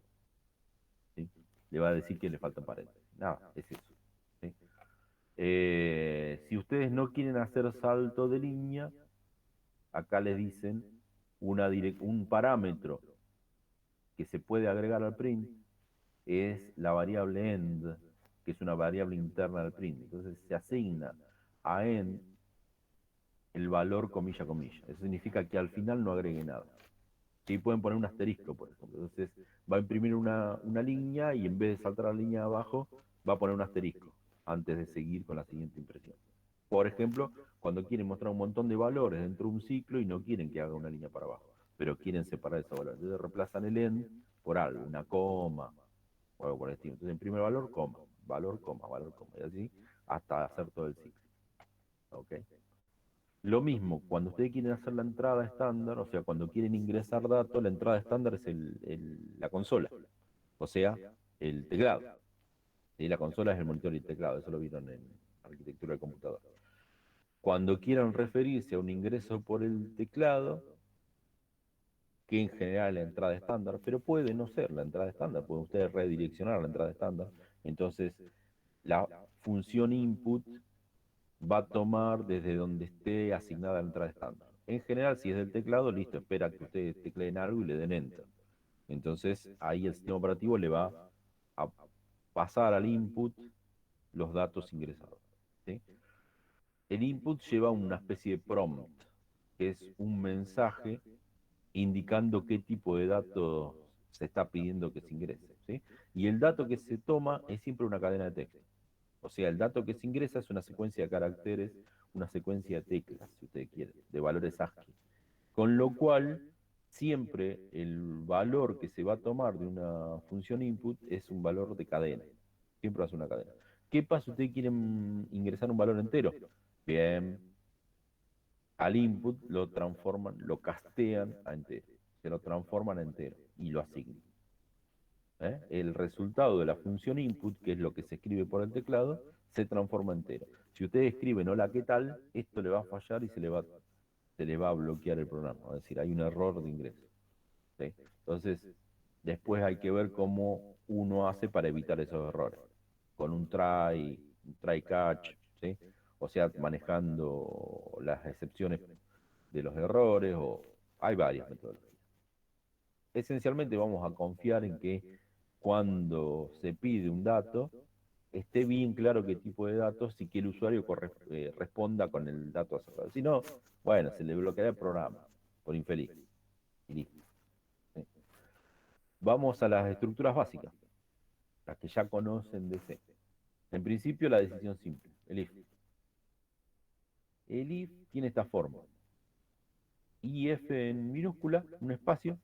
¿Sí? Le va a decir que le faltan paréntesis. Nada, es eso. ¿Sí? Si ustedes no quieren hacer salto de línea, acá les dicen un parámetro que se puede agregar al print es la variable end, que es una variable interna al print. Entonces se asigna a end el valor comilla comilla. Eso significa que al final no agregue nada. Sí, pueden poner un asterisco, por ejemplo. Entonces va a imprimir una línea y en vez de saltar la línea de abajo, va a poner un asterisco antes de seguir con la siguiente impresión. Por ejemplo, cuando quieren mostrar un montón de valores dentro de un ciclo y no quieren que haga una línea para abajo, pero quieren separar esos valores. Entonces reemplazan el end por algo, una coma o algo por el estilo. Entonces en primer valor, coma, valor, coma, valor, coma, y así hasta hacer todo el ciclo. ¿Ok? Lo mismo, cuando ustedes quieren hacer la entrada estándar, o sea, cuando quieren ingresar datos, la entrada estándar es la consola, o sea, el teclado. ¿Sí? La consola es el monitor y el teclado, eso lo vieron en arquitectura de computador. Cuando quieran referirse a un ingreso por el teclado, que en general es la entrada estándar, pero puede no ser la entrada estándar, pueden ustedes redireccionar la entrada estándar, entonces la función input va a tomar desde donde esté asignada la entrada estándar. En general, si es del teclado, listo, espera que ustedes tecleen algo y le den enter. Entonces, ahí el sistema operativo le va a pasar al input los datos ingresados. ¿Sí? El input lleva una especie de prompt, que es un mensaje indicando qué tipo de datos se está pidiendo que se ingrese. ¿Sí? Y el dato que se toma es siempre una cadena de texto. O sea, el dato que se ingresa es una secuencia de caracteres, una secuencia de teclas, si ustedes quieren, de valores ASCII. Con lo cual siempre el valor que se va a tomar de una función input es un valor de cadena. Siempre va a ser una cadena. ¿Qué pasa? ¿Ustedes quieren ingresar un valor entero? Bien, al input lo transforman, lo castean a entero. Se lo transforman a entero y lo asignan. El resultado de la función input, que es lo que se escribe por el teclado, se transforma en entero. Si ustedes escriben hola, ¿qué tal? Esto le va a fallar y se le va a bloquear el programa. Es decir, hay un error de ingreso. ¿Sí? Entonces, después hay que ver cómo uno hace para evitar esos errores. Con un try catch, ¿sí? O sea, manejando las excepciones de los errores, o hay varias metodologías. Esencialmente vamos a confiar en que cuando se pide un dato, esté bien claro qué tipo de datos y que el usuario responda con el dato acertado. Si no, bueno, se le bloqueará el programa por infeliz. Y listo. ¿Sí? Vamos a las estructuras básicas, las que ya conocen de C. En principio, la decisión simple, el if. El if tiene esta forma. IF en minúscula, un espacio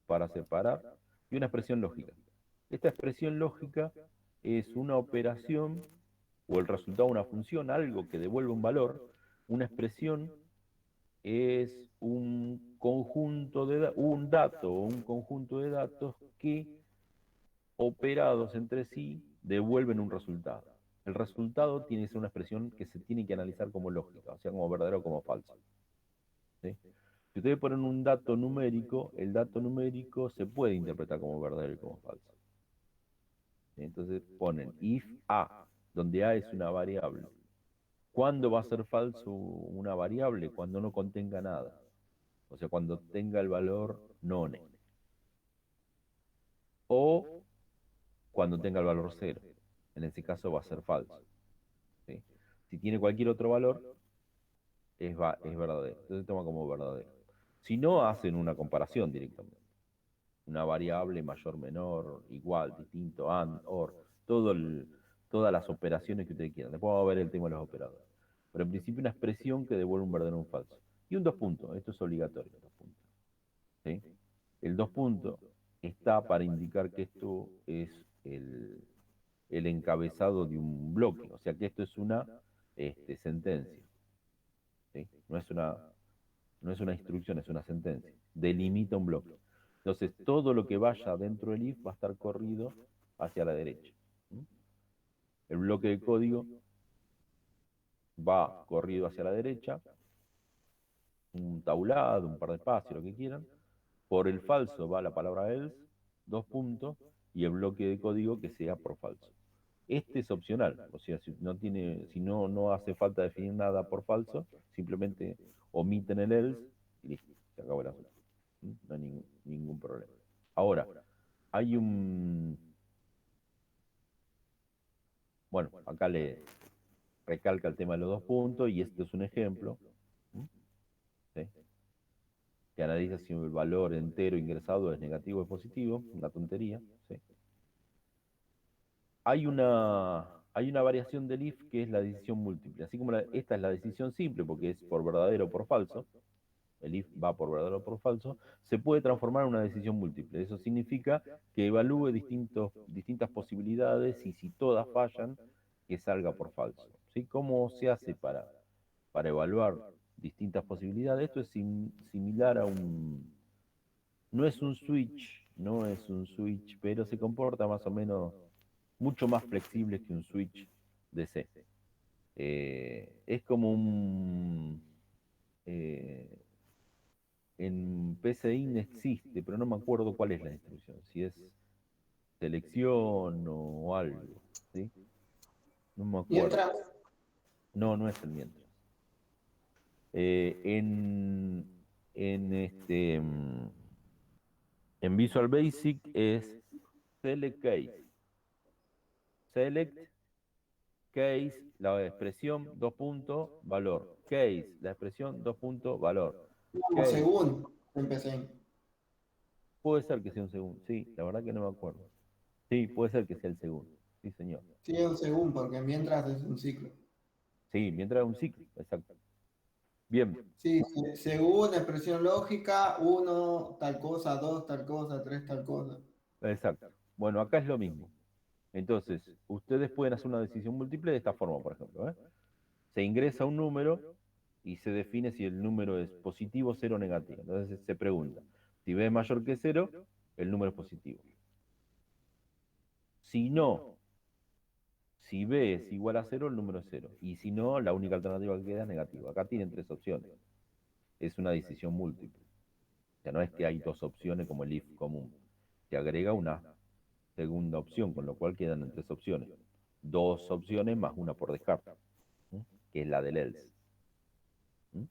para separar, y una expresión lógica. Esta expresión lógica es una operación o el resultado de una función, algo que devuelve un valor. Una expresión es un conjunto un dato o un conjunto de datos que operados entre sí devuelven un resultado. El resultado tiene que ser una expresión que se tiene que analizar como lógica, o sea, como verdadero o como falso. ¿Sí? Si ustedes ponen un dato numérico, el dato numérico se puede interpretar como verdadero y como falso. Entonces ponen if a, donde a es una variable. ¿Cuándo va a ser falso una variable? Cuando no contenga nada. O sea, cuando tenga el valor none. O cuando tenga el valor 0. En ese caso va a ser falso. ¿Sí? Si tiene cualquier otro valor, es verdadero. Entonces toma como verdadero. Si no, hacen una comparación directamente. Una variable mayor, menor, igual, distinto, and, or, todas las operaciones que ustedes quieran. Después vamos a ver el tema de los operadores. Pero en principio una expresión que devuelve un verdadero o un falso. Y un dos puntos, esto es obligatorio, dos puntos. ¿Sí? El dos puntos está para indicar que esto es el encabezado de un bloque, o sea que esto es una sentencia. ¿Sí? No es una instrucción, es una sentencia. Delimita un bloque. Entonces, todo lo que vaya dentro del if va a estar corrido hacia la derecha. ¿Mm? El bloque de código va corrido hacia la derecha, un tablado, un par de espacios, lo que quieran. Por el falso va la palabra else, dos puntos, y el bloque de código que sea por falso. Este es opcional, o sea, si no hace falta definir nada por falso, simplemente omiten el else y listo, se acabó el asunto. No hay ningún problema. Ahora, hay bueno, acá le recalca el tema de los dos puntos y este es un ejemplo, ¿sí? Que analiza si el valor entero ingresado es negativo o es positivo, una tontería, ¿sí? Hay una variación del if que es la decisión múltiple, así como esta es la decisión simple porque es por verdadero o por falso, el if va por verdadero o por falso, se puede transformar en una decisión múltiple. Eso significa que evalúe distintas posibilidades y si todas fallan, que salga por falso. ¿Sí? ¿Cómo se hace para evaluar distintas posibilidades? Esto es similar a no es un switch, pero se comporta más o menos mucho más flexible que un switch de C. Es como en PCIN existe, pero no me acuerdo cuál es la instrucción, si es selección o algo, ¿sí? No me acuerdo. Mientras, No es el mientras. En Visual Basic es select case. Select case, la expresión, dos puntos, valor. Case, la expresión, dos puntos, valor. como Case, según empecé. puede ser que sea un segundo, sí, la verdad que no me acuerdo. Sí, puede ser que sea el segundo, sí, señor. Sí, un según, porque mientras es un ciclo. Sí, mientras es un ciclo, exacto. Bien, Sí, según expresión lógica, 1 tal cosa, 2 tal cosa, 3 tal cosa. exacto. Bueno, acá es lo mismo. Entonces, ustedes pueden hacer una decisión múltiple de esta forma, por ejemplo, ¿eh? Se ingresa un número y se define si el número es positivo, cero o negativo. Entonces se pregunta, si b es mayor que cero, el número es positivo. Si no, si b es igual a cero, el número es cero. Y si no, la única alternativa que queda es negativa. Acá tienen tres opciones. Es una decisión múltiple. O sea, no es que hay dos opciones como el if común. Se agrega una segunda opción, con lo cual quedan en tres opciones. Dos opciones más una por descarte, ¿sí? Que es la del else. ¿Sí?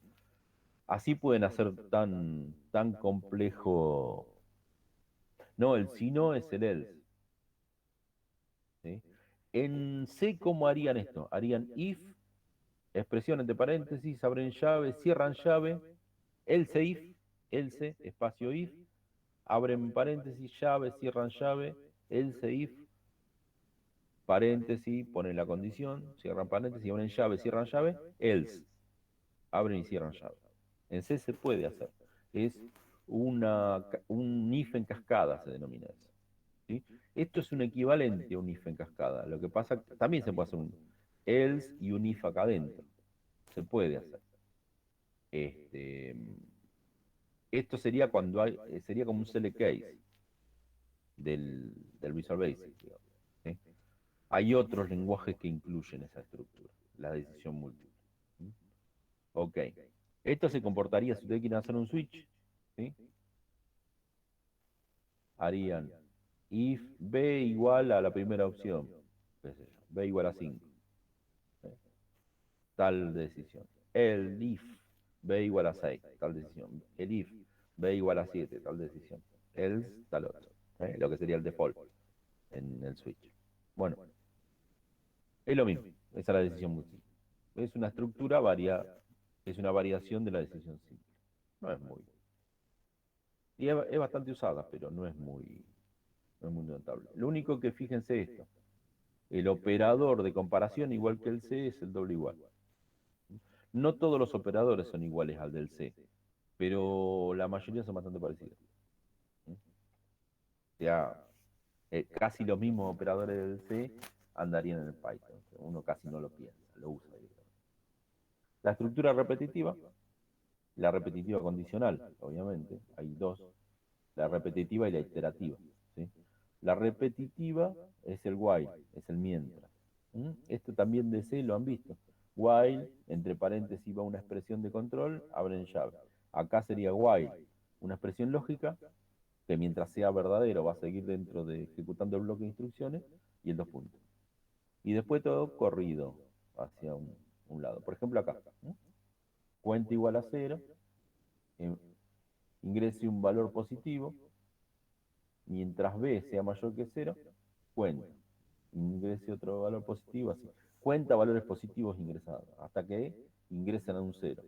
Así pueden hacer tan complejo. No, el si no es el else. ¿Sí? En C, ¿cómo harían esto? Harían if, expresión entre paréntesis, abren llave, cierran llave, else if, else, espacio if, abren paréntesis, llave, cierran llave, else if, paréntesis, ponen la condición, cierran paréntesis, abren llave, cierran llave, else, abren y cierran llave. En C se puede hacer. Es un if en cascada, se denomina eso. ¿Sí? Esto es un equivalente a un if en cascada. Lo que pasa, también se puede hacer un else y un if acá adentro. Se puede hacer. Este, esto sería cuando hay, sería como un select case del Visual Basic, digamos, ¿sí? Hay otros lenguajes que incluyen esa estructura, la decisión múltiple. ¿Sí? Ok. Esto se comportaría, si ustedes quieren hacer un switch, ¿sí? Harían if b igual a la primera opción, qué sé yo, b igual a 5, ¿sí? Tal decisión. El if b igual a 6, tal decisión. El if b igual a 7, tal decisión. Else, tal otro. ¿Sí? Lo que sería el default en el switch. Bueno, es lo mismo, esa es la decisión múltiple. Es una estructura es una variación de la decisión simple. No es muy. Y es bastante usada, pero no es muy notable. Lo único que fíjense esto, el operador de comparación, igual que el C, es el doble igual. No todos los operadores son iguales al del C, pero la mayoría son bastante parecidos. O sea, casi los mismos operadores del C andarían en el Python. Uno casi no lo piensa, lo usa directamente. La estructura repetitiva, la repetitiva condicional, obviamente, hay dos, la repetitiva y la iterativa. ¿Sí? La repetitiva es el while, es el mientras. Esto también de C lo han visto. While, entre paréntesis va una expresión de control, abren llave. Acá sería while, una expresión lógica que mientras sea verdadero va a seguir dentro de ejecutando el bloque de instrucciones y el dos puntos. Y después todo corrido hacia un lado. Por ejemplo acá, cuenta igual a 0, ingrese un valor positivo, mientras b sea mayor que 0, cuenta. Ingrese otro valor positivo, así. Cuenta valores positivos ingresados, hasta que ingresen a un 0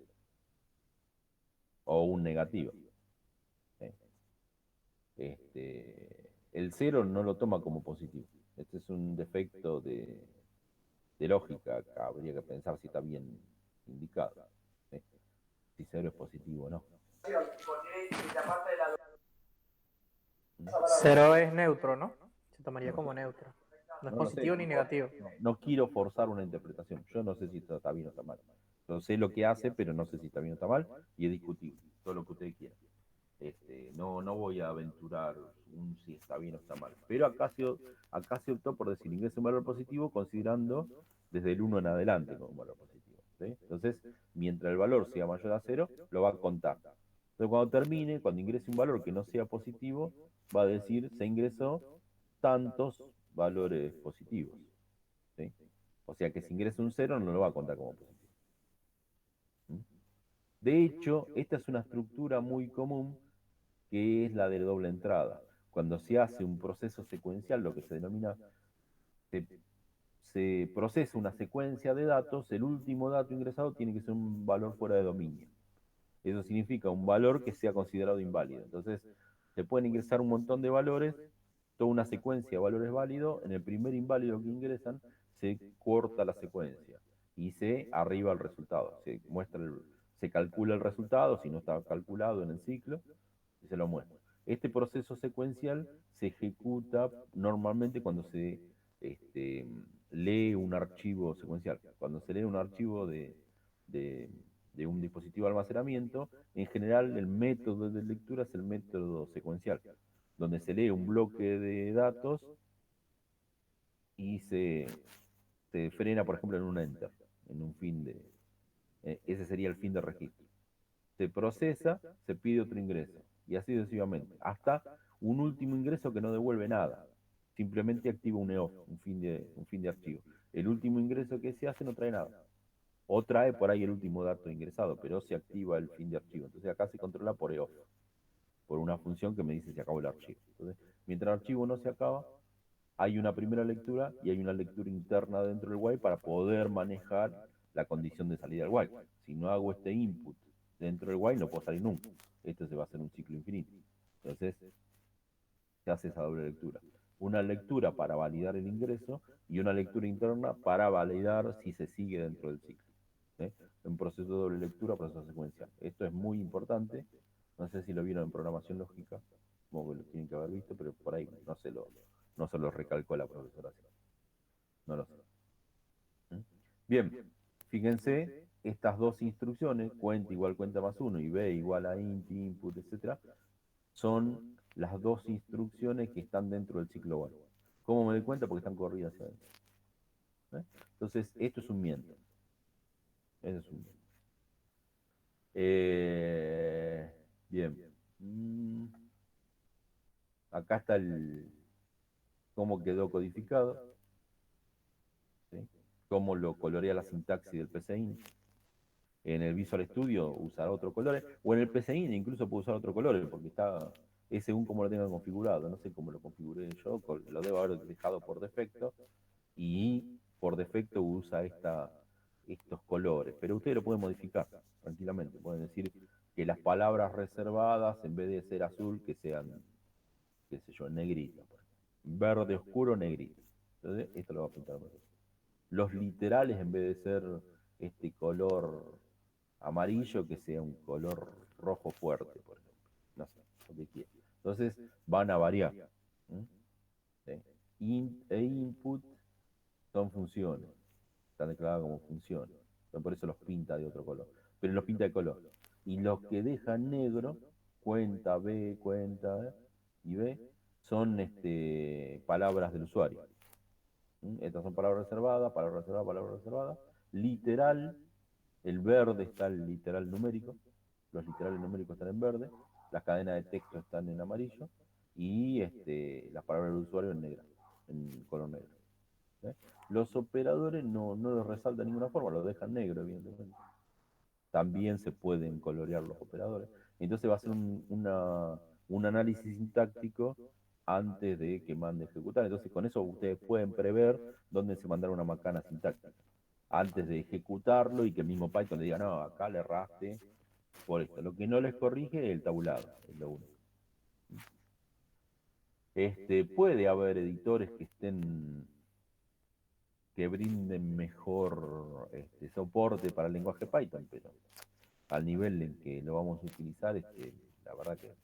o un negativo. ¿Sí? El 0 no lo toma como positivo. Este es un defecto de lógica. Acá habría que pensar si está bien indicado. ¿Sí? Si 0 es positivo o no. Cero es neutro, ¿no? Se tomaría No, como neutro. No es no lo sé, positivo ni negativo. no quiero forzar una interpretación. Yo no sé si esto está bien o está mal. Yo sé lo que hace, pero no sé si está bien o está mal, y es discutible, todo lo que ustedes quieran. No voy a aventurar un si está bien o está mal. Pero acá se optó por decir ingrese un valor positivo considerando desde el 1 en adelante como un valor positivo. ¿Sí? Entonces, mientras el valor sea mayor a 0, lo va a contar. Entonces, cuando termine, cuando ingrese un valor que no sea positivo, va a decir se ingresó tantos valores positivos. ¿Sí? O sea que si ingresa un 0 no lo va a contar como positivo. ¿Mm? De hecho, esta es una estructura muy común que es la de doble entrada. Cuando se hace un proceso secuencial, lo que se denomina, se, se procesa una secuencia de datos, el último dato ingresado tiene que ser un valor fuera de dominio. Eso significa un valor que sea considerado inválido. Entonces, se pueden ingresar un montón de valores, toda una secuencia de valores válidos, en el primer inválido que ingresan, se corta la secuencia y se arriba el resultado, se muestra se calcula el resultado, si no está calculado en el ciclo, y se lo muestra. Este proceso secuencial se ejecuta normalmente cuando se este, lee un archivo secuencial. Cuando se lee un archivo de, de un dispositivo de almacenamiento, en general el método de lectura es el método secuencial, donde se lee un bloque de datos y se frena, por ejemplo, en un enter, en un fin de... ese sería el fin de registro. Se procesa, se pide otro ingreso, y así sucesivamente, hasta un último ingreso que no devuelve nada, simplemente activa un EOF, un fin de archivo. El último ingreso que se hace no trae nada, o trae por ahí el último dato ingresado, pero se activa el fin de archivo. Entonces acá se controla por EOF, por una función que me dice si acabó el archivo. Entonces, mientras el archivo no se acaba, hay una primera lectura y hay una lectura interna dentro del while para poder manejar la condición de salida del while. Si no hago este input dentro del while, no puedo salir nunca. Esto se va a hacer un ciclo infinito. Entonces, se hace esa doble lectura. Una lectura para validar el ingreso y una lectura interna para validar si se sigue dentro del ciclo. ¿Eh? Un proceso de doble lectura, proceso secuencial. Esto es muy importante. No sé si lo vieron en programación lógica, como que lo tienen que haber visto, pero por ahí no se lo recalcó la profesora. No lo sé. ¿Mm? Bien, fíjense, estas dos instrucciones, cuenta igual cuenta más uno y b igual a int, input, etcétera, son las dos instrucciones que están dentro del ciclo while. ¿Cómo me doy cuenta? Porque están corridas hacia adentro. Entonces, esto es un miento. Eso es un miento. Bien. Acá está cómo quedó codificado, ¿sí? Cómo lo colorea la sintaxis del PCInt. En el Visual Studio usará otro color, o en el PCInt incluso puede usar otro color, porque es según cómo lo tenga configurado. No sé cómo lo configuré yo, lo debo haber dejado por defecto, y por defecto usa estos colores. Pero ustedes lo pueden modificar tranquilamente. Pueden decir que las palabras reservadas, en vez de ser azul, que sean, qué sé yo, negrita. Verde oscuro, negrita. Entonces, esto lo va a pintar mejor. Los literales, en vez de ser este color amarillo, que sea un color rojo fuerte, por ejemplo. No sé, lo que quiera. Entonces, van a variar. ¿Sí? Int e input son funciones. Están declaradas como funciones. Entonces, por eso los pinta de otro color. Pero los pinta de color. Y los que dejan negro, cuenta B, cuenta y B, son palabras del usuario. Estas son palabras reservadas, palabras reservadas, palabras reservadas. Literal, el verde está el literal numérico, los literales numéricos están en verde, las cadenas de texto están en amarillo y las palabras del usuario en negra, en color negro. ¿Sí? Los operadores no los resaltan de ninguna forma, los dejan negro, evidentemente. También se pueden colorear los operadores. Entonces va a ser un análisis sintáctico antes de que mande a ejecutar. Entonces con eso ustedes pueden prever dónde se mandará una macana sintáctica antes de ejecutarlo y que el mismo Python le diga, no, acá le erraste por esto. Lo que no les corrige es el tabulado, es lo único. Puede haber editores que brinden mejor soporte para el lenguaje Python, pero al nivel en que lo vamos a utilizar, la verdad que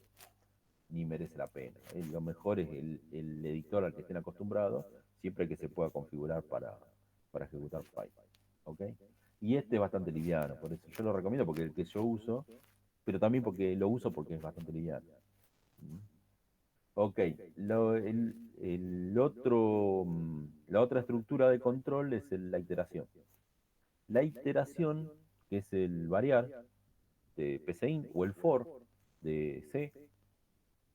ni merece la pena. Lo mejor es el editor al que estén acostumbrados, siempre que se pueda configurar para ejecutar Python. ¿Ok? Y es bastante liviano, por eso yo lo recomiendo, porque el que yo uso, pero también porque lo uso porque es bastante liviano. Ok, la otra estructura de control es la iteración. La iteración, que es el variar de PCInt, o el for de C,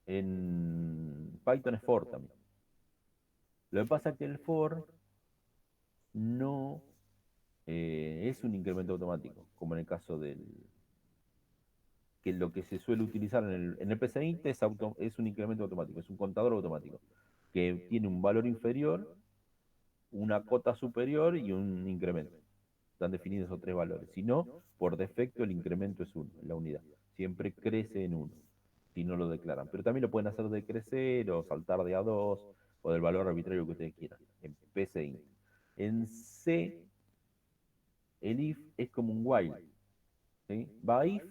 en Python es for también. Lo que pasa es que el for no es un incremento automático, como en el caso que lo que se suele utilizar en el PCInt es un incremento automático, es un contador automático, que tiene un valor inferior, una cota superior y un incremento. Están definidos esos tres valores. Si no, por defecto el incremento es 1, la unidad. Siempre crece en 1, si no lo declaran. Pero también lo pueden hacer decrecer o saltar de A2 o del valor arbitrario que ustedes quieran, en PCInt. En C, el if es como un while. ¿sí? Va if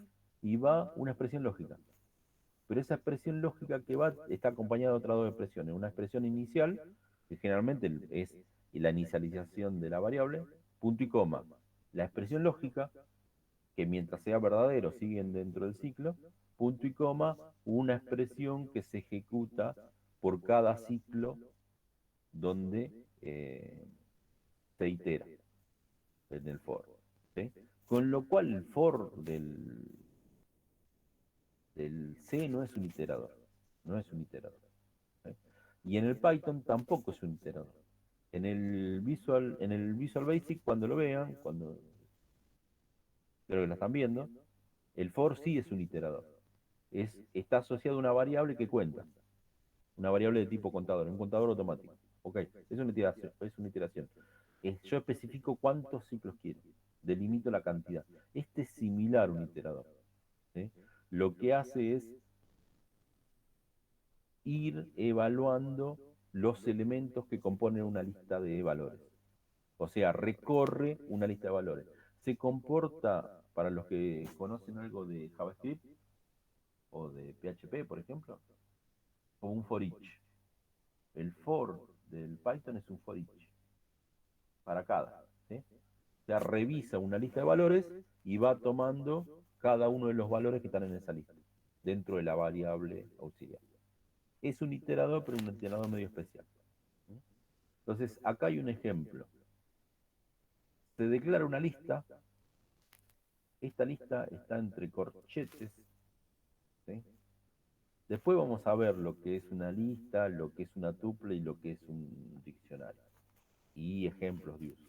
y va una expresión lógica. Pero esa expresión lógica que va está acompañada de otras dos expresiones. Una expresión inicial, que generalmente es la inicialización de la variable, punto y coma. La expresión lógica, que mientras sea verdadero siguen dentro del ciclo, punto y coma, una expresión que se ejecuta por cada ciclo donde se itera en el for. ¿Sí? Con lo cual el for del C no es un iterador. No es un iterador. ¿Sí? Y en el Python tampoco es un iterador. En el Visual Basic, cuando lo vean, cuando creo que lo están viendo, el for sí es un iterador. Está asociado a una variable que cuenta. Una variable de tipo contador, un contador automático. Ok, es una iteración. Es una iteración. Yo especifico cuántos ciclos quiero. Delimito la cantidad. Este es similar a un iterador. ¿Sí? Lo que hace es ir evaluando los elementos que componen una lista de valores. O sea, recorre una lista de valores. Se comporta, para los que conocen algo de JavaScript o de PHP, por ejemplo, como un for each. El for del Python es un for each, para cada. ¿Sí? O sea, revisa una lista de valores y va tomando cada uno de los valores que están en esa lista, dentro de la variable auxiliar. Es un iterador, pero un iterador medio especial. Entonces, acá hay un ejemplo. Se declara una lista. Esta lista está entre corchetes. ¿Sí? Después vamos a ver lo que es una lista, lo que es una tuple y lo que es un diccionario. Y ejemplos de uso.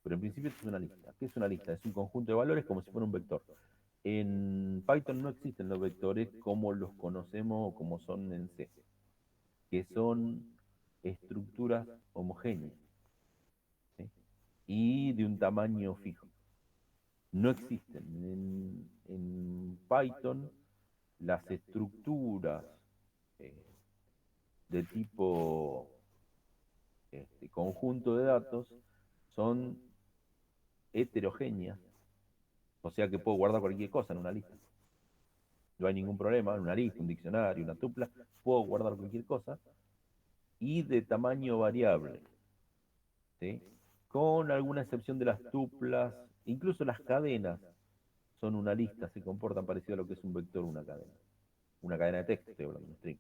Pero en principio esto es una lista. ¿Qué es una lista? Es un conjunto de valores como si fuera un vector. En Python no existen los vectores como los conocemos o como son en C, que son estructuras homogéneas, ¿sí? Y de un tamaño fijo. No existen. En Python las estructuras eh, de tipo conjunto de datos son heterogéneas, o sea que puedo guardar cualquier cosa en una lista. No hay ningún problema, en una lista, un diccionario, una tupla, puedo guardar cualquier cosa y de tamaño variable, ¿sí? Con alguna excepción de las tuplas, incluso las cadenas son una lista, se comportan parecido a lo que es un vector o una cadena de texto, estoy hablando, un string.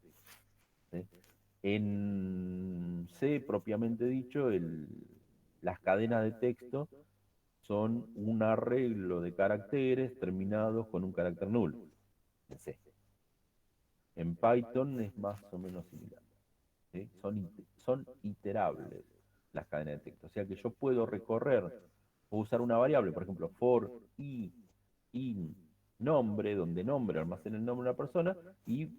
¿Sí? En C, propiamente dicho, las cadenas de texto son un arreglo de caracteres terminados con un carácter nulo, en C. En Python es más o menos similar. ¿Sí? Son iterables las cadenas de texto. O sea que yo puedo recorrer o usar una variable, por ejemplo, for i in nombre, donde nombre almacena el nombre de una persona, y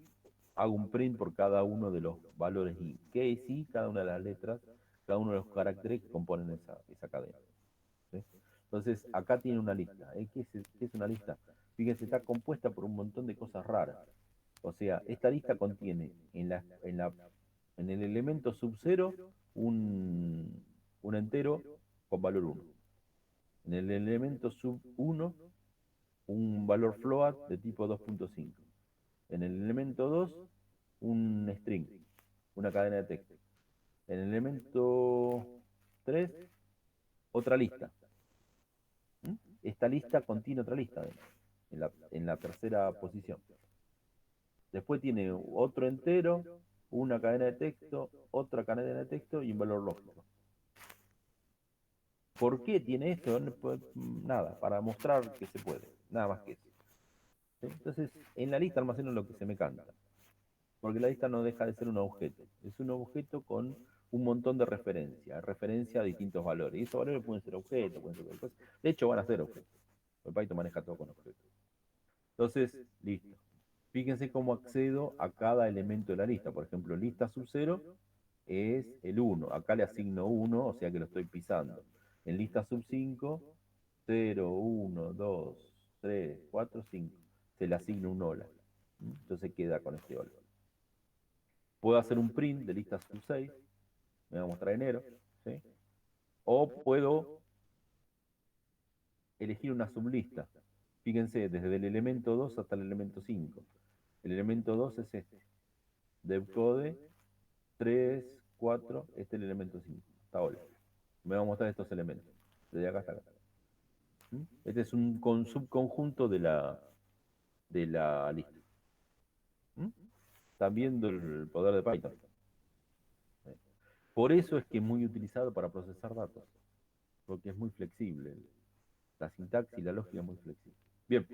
hago un print por cada uno de los valores i. ¿Qué es i? Cada una de las letras, cada uno de los caracteres que componen esa cadena. ¿Sí? Entonces, acá tiene una lista. ¿Qué es una lista? Fíjense, está compuesta por un montón de cosas raras. O sea, esta lista contiene en el elemento sub 0 un entero con valor 1. En el elemento sub 1 un valor float de tipo 2.5. En el elemento 2 un string, una cadena de texto. En el elemento 3 otra lista. ¿Mm? Esta lista contiene otra lista en la tercera posición. Después tiene otro entero, una cadena de texto, otra cadena de texto y un valor lógico. ¿Por qué tiene esto? Pues, nada, para mostrar que se puede, nada más que eso. ¿Sí? Entonces, en la lista almaceno lo que se me canta, porque la lista no deja de ser un objeto. Es un objeto con un montón de referencia a distintos valores. Y esos valores pueden ser objetos, pueden ser cualquier cosa. De hecho, van a ser objetos. El Python maneja todo con objetos. Entonces, listo. Fíjense cómo accedo a cada elemento de la lista. Por ejemplo, lista sub 0 es el 1. Acá le asigno 1, o sea que lo estoy pisando. En lista sub 5, 0, 1, 2, 3, 4, 5. Se le asigna un hola. Entonces queda con este hola. Puedo hacer un print de lista sub 6. Me va a mostrar enero. ¿Sí? O puedo elegir una sublista. Fíjense, desde el elemento 2 hasta el elemento 5. El elemento 2 es este. Depcode 3, 4, este es el elemento 5. Hasta ahora. Me va a mostrar estos elementos. Desde acá hasta acá. Este es un subconjunto de la lista. Están viendo el poder de Python. Por eso es que es muy utilizado para procesar datos. Porque es muy flexible. La sintaxis y la lógica es muy flexible. Bien,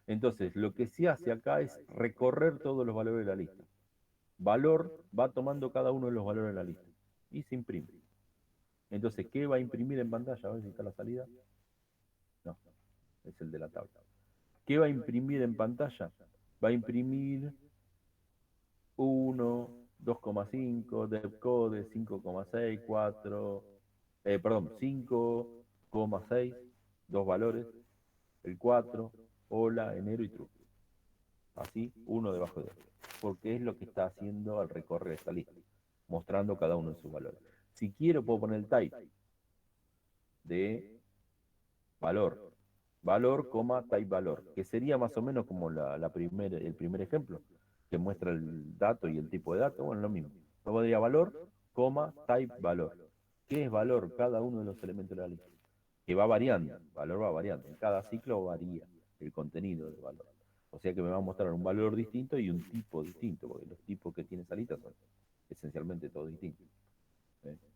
entonces lo que se hace acá es recorrer todos los valores de la lista. Valor va tomando cada uno de los valores de la lista y se imprime. Entonces, ¿qué va a imprimir en pantalla? A ver si está la salida. No, es el de la tabla. ¿Qué va a imprimir en pantalla? Va a imprimir 1, 2,5, depcode 5,6, 4, perdón, 5,6, dos valores, el 4, hola, enero y true. Así, uno debajo de otro. Porque es lo que está haciendo al recorrer esta lista, mostrando cada uno de sus valores. Si quiero, puedo poner el type de valor. Valor, type valor, que sería más o menos como el primer ejemplo, que muestra el dato y el tipo de dato. Bueno, lo mismo. Yo podría valor, type valor. ¿Qué es valor? Cada uno de los elementos de la lista. Que va variando, valor va variando. En cada ciclo varía el contenido del valor. O sea que me va a mostrar un valor distinto y un tipo distinto, porque los tipos que tiene esa lista son esencialmente todos distintos.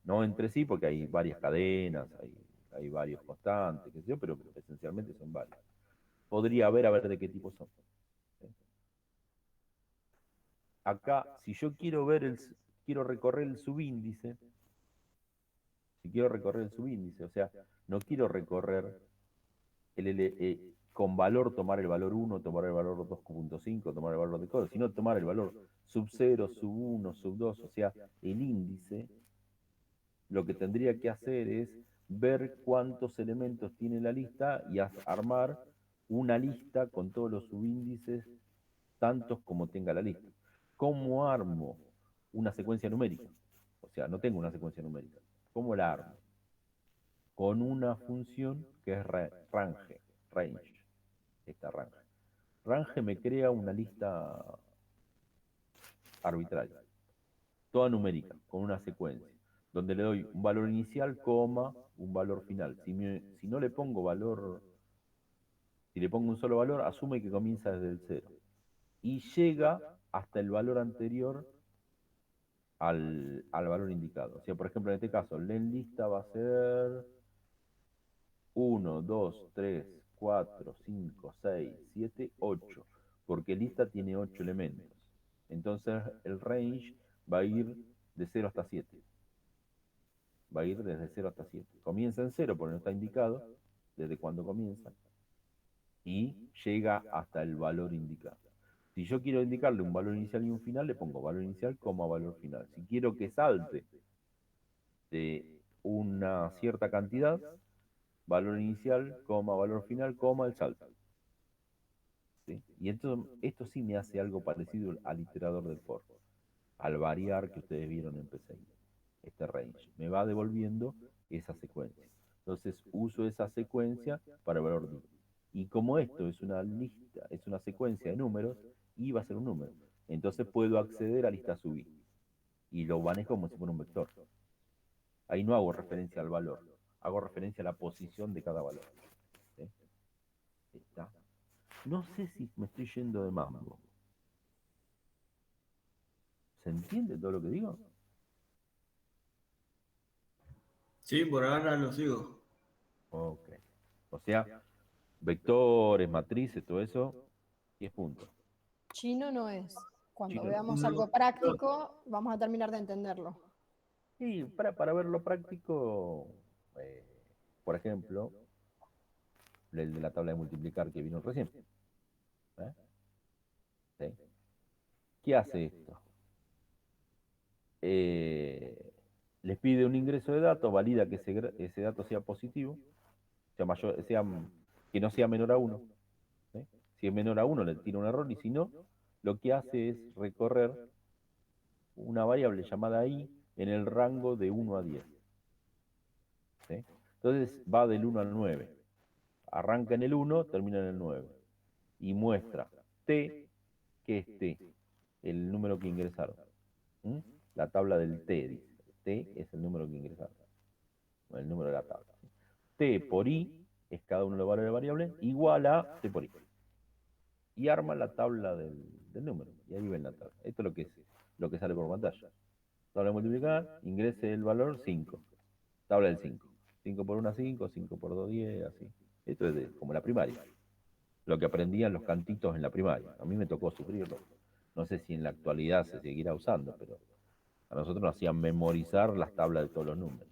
No entre sí, porque hay varias cadenas, hay varios constantes, qué sé yo, pero esencialmente son varios. Podría haber a ver de qué tipo son. Acá, si yo quiero quiero recorrer el subíndice, o sea, no quiero recorrer con valor, tomar el valor 1, tomar el valor 2,5, tomar el valor de cosas, sino tomar el valor sub 0, sub 1, sub 2, o sea, el índice. Lo que tendría que hacer es ver cuántos elementos tiene la lista y armar una lista con todos los subíndices, tantos como tenga la lista. ¿Cómo armo una secuencia numérica? O sea, no tengo una secuencia numérica. ¿Cómo la armo? Con una función que es range. Esta range. Range me crea una lista arbitraria, toda numérica, con una secuencia, donde le doy un valor inicial, un valor final. Si no le pongo valor, si le pongo un solo valor, asume que comienza desde el 0 y llega hasta el valor anterior al valor indicado. O sea, por ejemplo, en este caso, len lista va a ser 1, 2, 3, 4, 5, 6, 7, 8, porque lista tiene 8 elementos. Entonces el range va a ir de 0 hasta 7. Va a ir desde 0 hasta 7. Comienza en 0 porque no está indicado desde cuándo comienza y llega hasta el valor indicado. Si yo quiero indicarle un valor inicial y un final, le pongo valor inicial, valor final. Si quiero que salte de una cierta cantidad, valor inicial, valor final, el salto. ¿Sí? Y esto sí me hace algo parecido al iterador del for, al variar que ustedes vieron en PCI. Este range me va devolviendo esa secuencia. Entonces uso esa secuencia para el valor D. Y como esto es una lista, es una secuencia de números, I va a ser un número. Entonces puedo acceder a lista sub I. Y lo manejo como si fuera un vector. Ahí no hago referencia al valor, hago referencia a la posición de cada valor. ¿Sí? Está. No sé si me estoy yendo de mambo. ¿Se entiende todo lo que digo? Sí, por ahora lo sigo. Ok. O sea, vectores, matrices, todo eso, 10 puntos. Chino no es. Cuando Chino, veamos No, algo práctico, vamos a terminar de entenderlo. y para ver lo práctico, por ejemplo, el de la tabla de multiplicar que vino recién. ¿Sí? ¿Qué hace esto? Les pide un ingreso de datos, valida que ese dato sea positivo, que no sea menor a 1. ¿Sí? Si es menor a 1 le tira un error y si no, lo que hace es recorrer una variable llamada i en el rango de 1 a 10. ¿Sí? Entonces va del 1 al 9. Arranca en el 1, termina en el 9. y muestra T, ¿qué es T? El número que ingresaron. ¿Mm? La tabla del T, dice. T es el número que ingresaron. El número de la tabla. T por I es cada uno de los valores variables igual a T por I. Y arma la tabla del número. Y ahí ven la tabla. Esto es lo que sale por pantalla. Tabla de multiplicar, ingrese el valor 5. Tabla del 5. 5 por 1, 5, 5 por 2, 10, así. Esto es como la primaria. Lo que aprendían los cantitos en la primaria. A mí me tocó sufrirlo. No sé si en la actualidad se seguirá usando, pero a nosotros nos hacían memorizar las tablas de todos los números.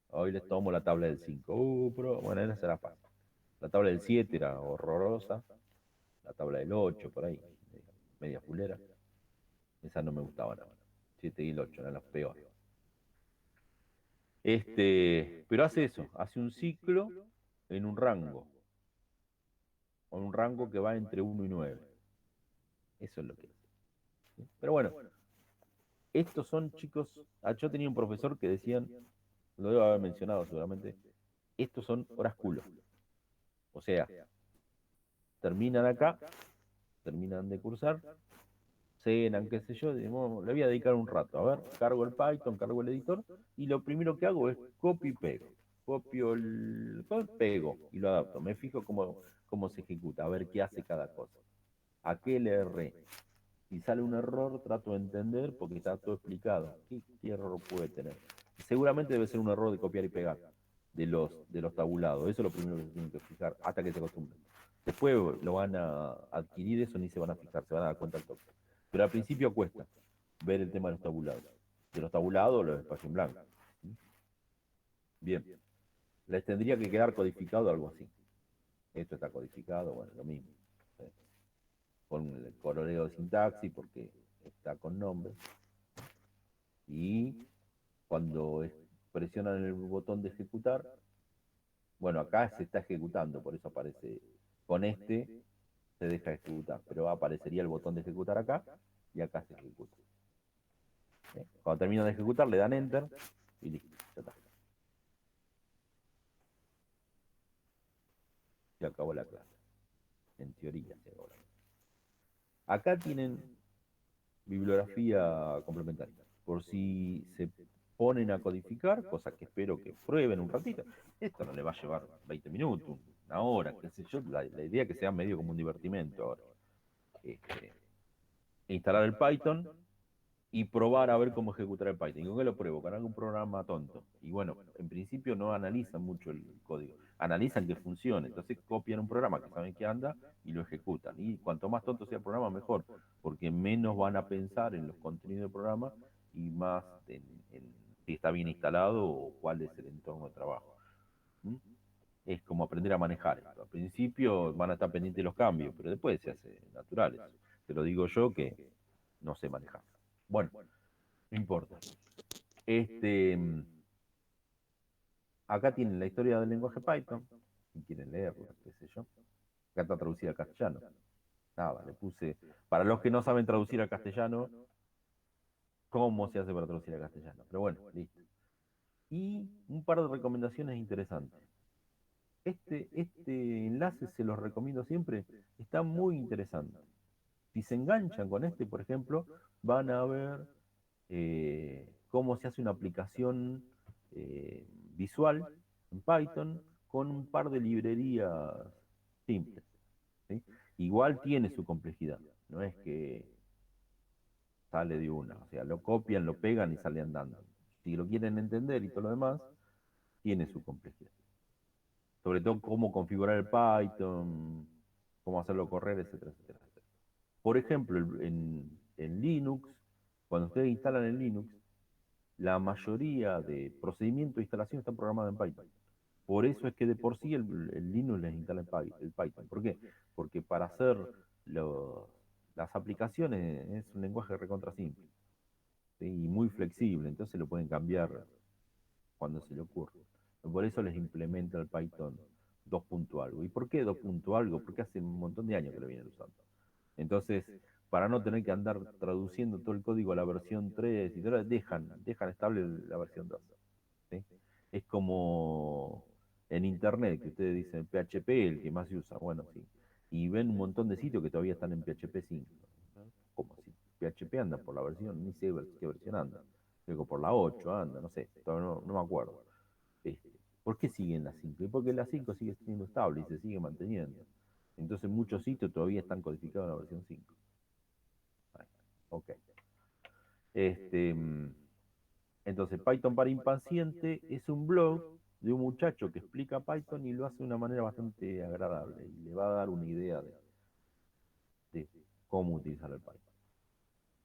Hoy les tomo la tabla del 5. Bueno, esa será fácil. La tabla del 7 era horrorosa. La tabla del 8, por ahí, media fulera. Esa no me gustaba nada. 7 y el 8 eran los peores. Pero hace eso, hace un ciclo en un rango. O un rango que va entre 1 y 9. Eso es lo que es. ¿Sí? Pero bueno, estos son chicos. Yo tenía un profesor que decían, lo debo haber mencionado seguramente, estos son horas culo. O sea, terminan acá, terminan de cursar, cenan, qué sé yo, digamos, le voy a dedicar un rato. A ver, cargo el Python, cargo el editor, y lo primero que hago es copio y pego. Copio pego y lo adapto. Me fijo cómo se ejecuta, a ver qué hace cada cosa. ¿A qué le erré? Si sale un error, trato de entender porque está todo explicado. ¿Qué error puede tener? Seguramente debe ser un error de copiar y pegar de los tabulados. Eso es lo primero que se tienen que fijar hasta que se acostumbren. Después lo van a adquirir eso ni se van a fijar, se van a dar cuenta al toque. Pero al principio cuesta ver el tema de los tabulados. De los tabulados, los espacios en blanco. Bien. Les tendría que quedar codificado algo así. Esto está codificado, bueno, lo mismo. Con el coroleo de sintaxis porque está con nombre. Y cuando presionan el botón de ejecutar, bueno, acá se está ejecutando, por eso aparece con se deja ejecutar, pero aparecería el botón de ejecutar acá y acá se ejecuta. Cuando terminan de ejecutar le dan enter y listo, ya está. Se acabó la clase. En teoría se acabó la clase. Acá tienen bibliografía complementaria. Por si se ponen a codificar, cosa que espero que prueben un ratito. Esto no le va a llevar 20 minutos, una hora, qué sé yo. La idea es que sea medio como un divertimento ahora. Instalar el Python y probar a ver cómo ejecutar el Python. ¿Y con qué lo pruebo? Con algún programa tonto. Y bueno, en principio no analizan mucho el código, analizan que funcione. Entonces copian un programa que saben que anda y lo ejecutan. Y cuanto más tonto sea el programa, mejor, porque menos van a pensar en los contenidos del programa y más en si está bien instalado o cuál es el entorno de trabajo. ¿Mm? Es como aprender a manejar esto. Al principio van a estar pendientes de los cambios, pero después se hace natural eso. Te lo digo yo que no sé manejar. Bueno, no importa. Acá tienen la historia del lenguaje Python, si quieren leerlo, qué sé yo. Acá está traducida al castellano. Nada, le puse, para los que no saben traducir al castellano, cómo se hace para traducir al castellano. Pero bueno, listo. Y un par de recomendaciones interesantes. Este enlace se los recomiendo siempre, está muy interesante. Si se enganchan con por ejemplo, van a ver cómo se hace una aplicación visual en Python con un par de librerías simples. ¿Sí? Igual tiene su complejidad, no es que sale de una, o sea, lo copian, lo pegan y sale andando. Si lo quieren entender y todo lo demás, tiene su complejidad. Sobre todo cómo configurar el Python, cómo hacerlo correr, etcétera, etcétera, etcétera. Por ejemplo, en Linux, cuando ustedes instalan en Linux, la mayoría de procedimientos de instalación están programados en Python. Por eso es que de por sí el Linux les instala el Python. ¿Por qué? Porque para hacer las aplicaciones es un lenguaje recontra simple, ¿sí? Y muy flexible, entonces lo pueden cambiar cuando se le ocurre. Por eso les implementa el Python 2 punto algo. ¿Y por qué 2 punto algo? Porque hace un montón de años que lo vienen usando. Entonces, para no tener que andar traduciendo todo el código a la versión 3 y todo, dejan estable la versión 2. ¿Sí? Es como en internet, que ustedes dicen PHP, el que más se usa. Bueno, sí. y ven un montón de sitios que todavía están en PHP 5. ¿No? Como si PHP anda por la versión, ni sé qué versión anda. Creo que por la 8 anda, no sé, todavía no me acuerdo. ¿Por qué siguen la 5? Y porque la 5 sigue siendo estable y se sigue manteniendo. Entonces muchos sitios todavía están codificados en la versión 5. Ok. Entonces, Python para impaciente es un blog de un muchacho que explica Python y lo hace de una manera bastante agradable y le va a dar una idea de cómo utilizar el Python.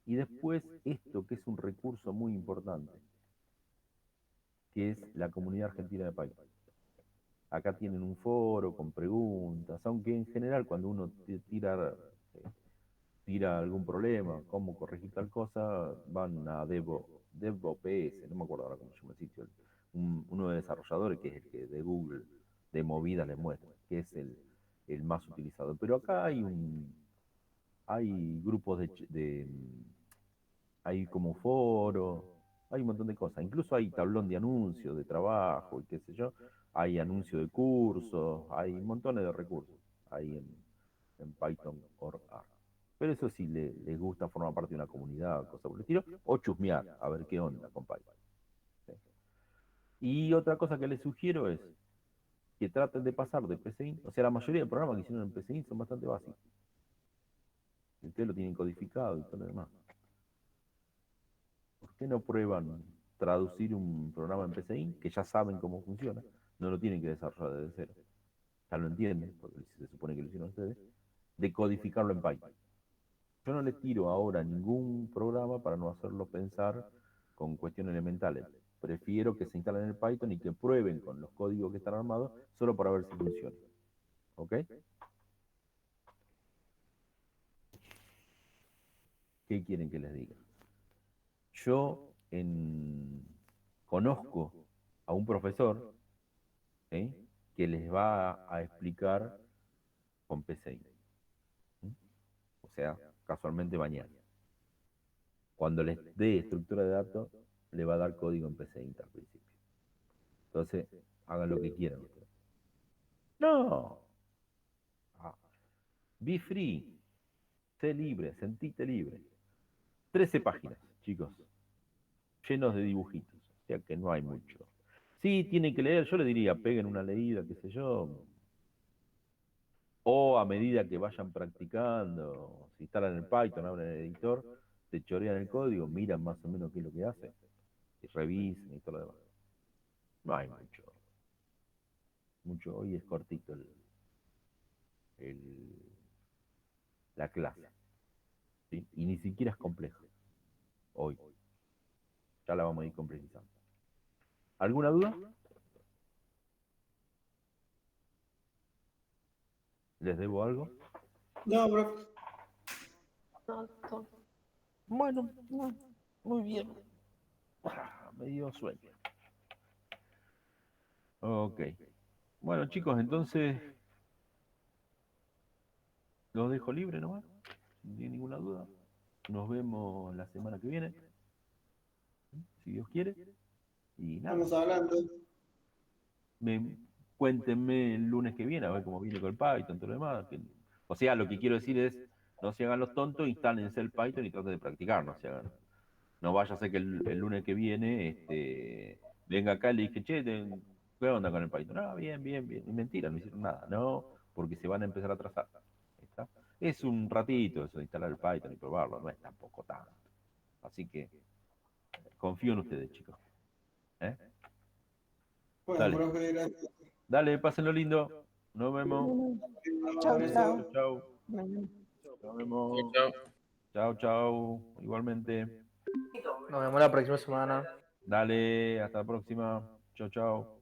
Y después esto que es un recurso muy importante, que es la comunidad argentina de Python. Acá tienen un foro con preguntas, aunque en general cuando uno tira algún problema, cómo corregir tal cosa, van a DevOps, no me acuerdo ahora cómo se llama el sitio, uno de desarrolladores que es el que de Google de movida les muestra, que es el más utilizado. Pero acá hay grupos hay como foro, hay un montón de cosas, incluso hay tablón de anuncios de trabajo y qué sé yo, hay anuncios de cursos, hay montones de recursos ahí en Python.org. Pero eso sí les gusta formar parte de una comunidad, cosas por el estilo, o chusmear, a ver qué onda con Python. ¿Sí? Y otra cosa que les sugiero es que traten de pasar de PCInt, o sea, la mayoría de programas que hicieron en PCInt son bastante básicos. Ustedes lo tienen codificado y todo lo demás. ¿Por qué no prueban traducir un programa en PCInt que ya saben cómo funciona? No lo tienen que desarrollar desde cero. Ya lo entienden, porque se supone que lo hicieron ustedes, de codificarlo en Python. Yo no les tiro ahora ningún programa para no hacerlo pensar con cuestiones elementales. Prefiero que se instalen en el Python y que prueben con los códigos que están armados solo para ver si funciona. ¿Ok? ¿Qué quieren que les diga? Yo conozco a un profesor, ¿sí?, que les va a explicar con PCI. ¿Sí? O sea, casualmente mañana. Cuando les dé estructura de datos, le va a dar código en PCI al principio. Entonces, hagan lo que quieran ustedes. No. Be free. Sé libre, sentite libre. 13 páginas, chicos. Llenos de dibujitos. O sea que no hay mucho. Sí, tienen que leer, yo les diría, peguen una leída, qué sé yo. O a medida que vayan practicando, si instalan el Python, abren el editor, se chorean el código, miran más o menos qué es lo que hace, y revisen y todo lo demás. No hay mucho. Hoy es cortito la clase. ¿Sí? Y ni siquiera es compleja. Hoy. Ya la vamos a ir complejizando. ¿Alguna duda? ¿Les debo algo? No, bro. Bueno, muy bien. Me dio sueño. Ok. Bueno, chicos, entonces los dejo libre nomás, sin ninguna duda. Nos vemos la semana que viene, si Dios quiere. Y nada, Estamos hablando. cuéntenme el lunes que viene, a ver cómo viene con el Python, todo lo demás. O sea, lo que quiero decir es, no se hagan los tontos, instálense el Python y traten de practicar, no vaya a ser que el lunes que viene venga acá y le dije, che, ¿qué onda con el Python? Ah, bien. Y mentira, no hicieron nada. No, porque se van a empezar a atrasar. ¿Está? Es un ratito eso de instalar el Python y probarlo, no es tampoco tanto. Así que confío en ustedes, chicos. ¿Eh? Bueno, Dale, profe, gracias. dale, pásenlo lindo. Nos vemos. Chau, Abrazo. chau. Chau. Mañana. Nos vemos. Chao. Chau. Igualmente. Nos vemos la próxima semana. Dale, hasta la próxima. Chau.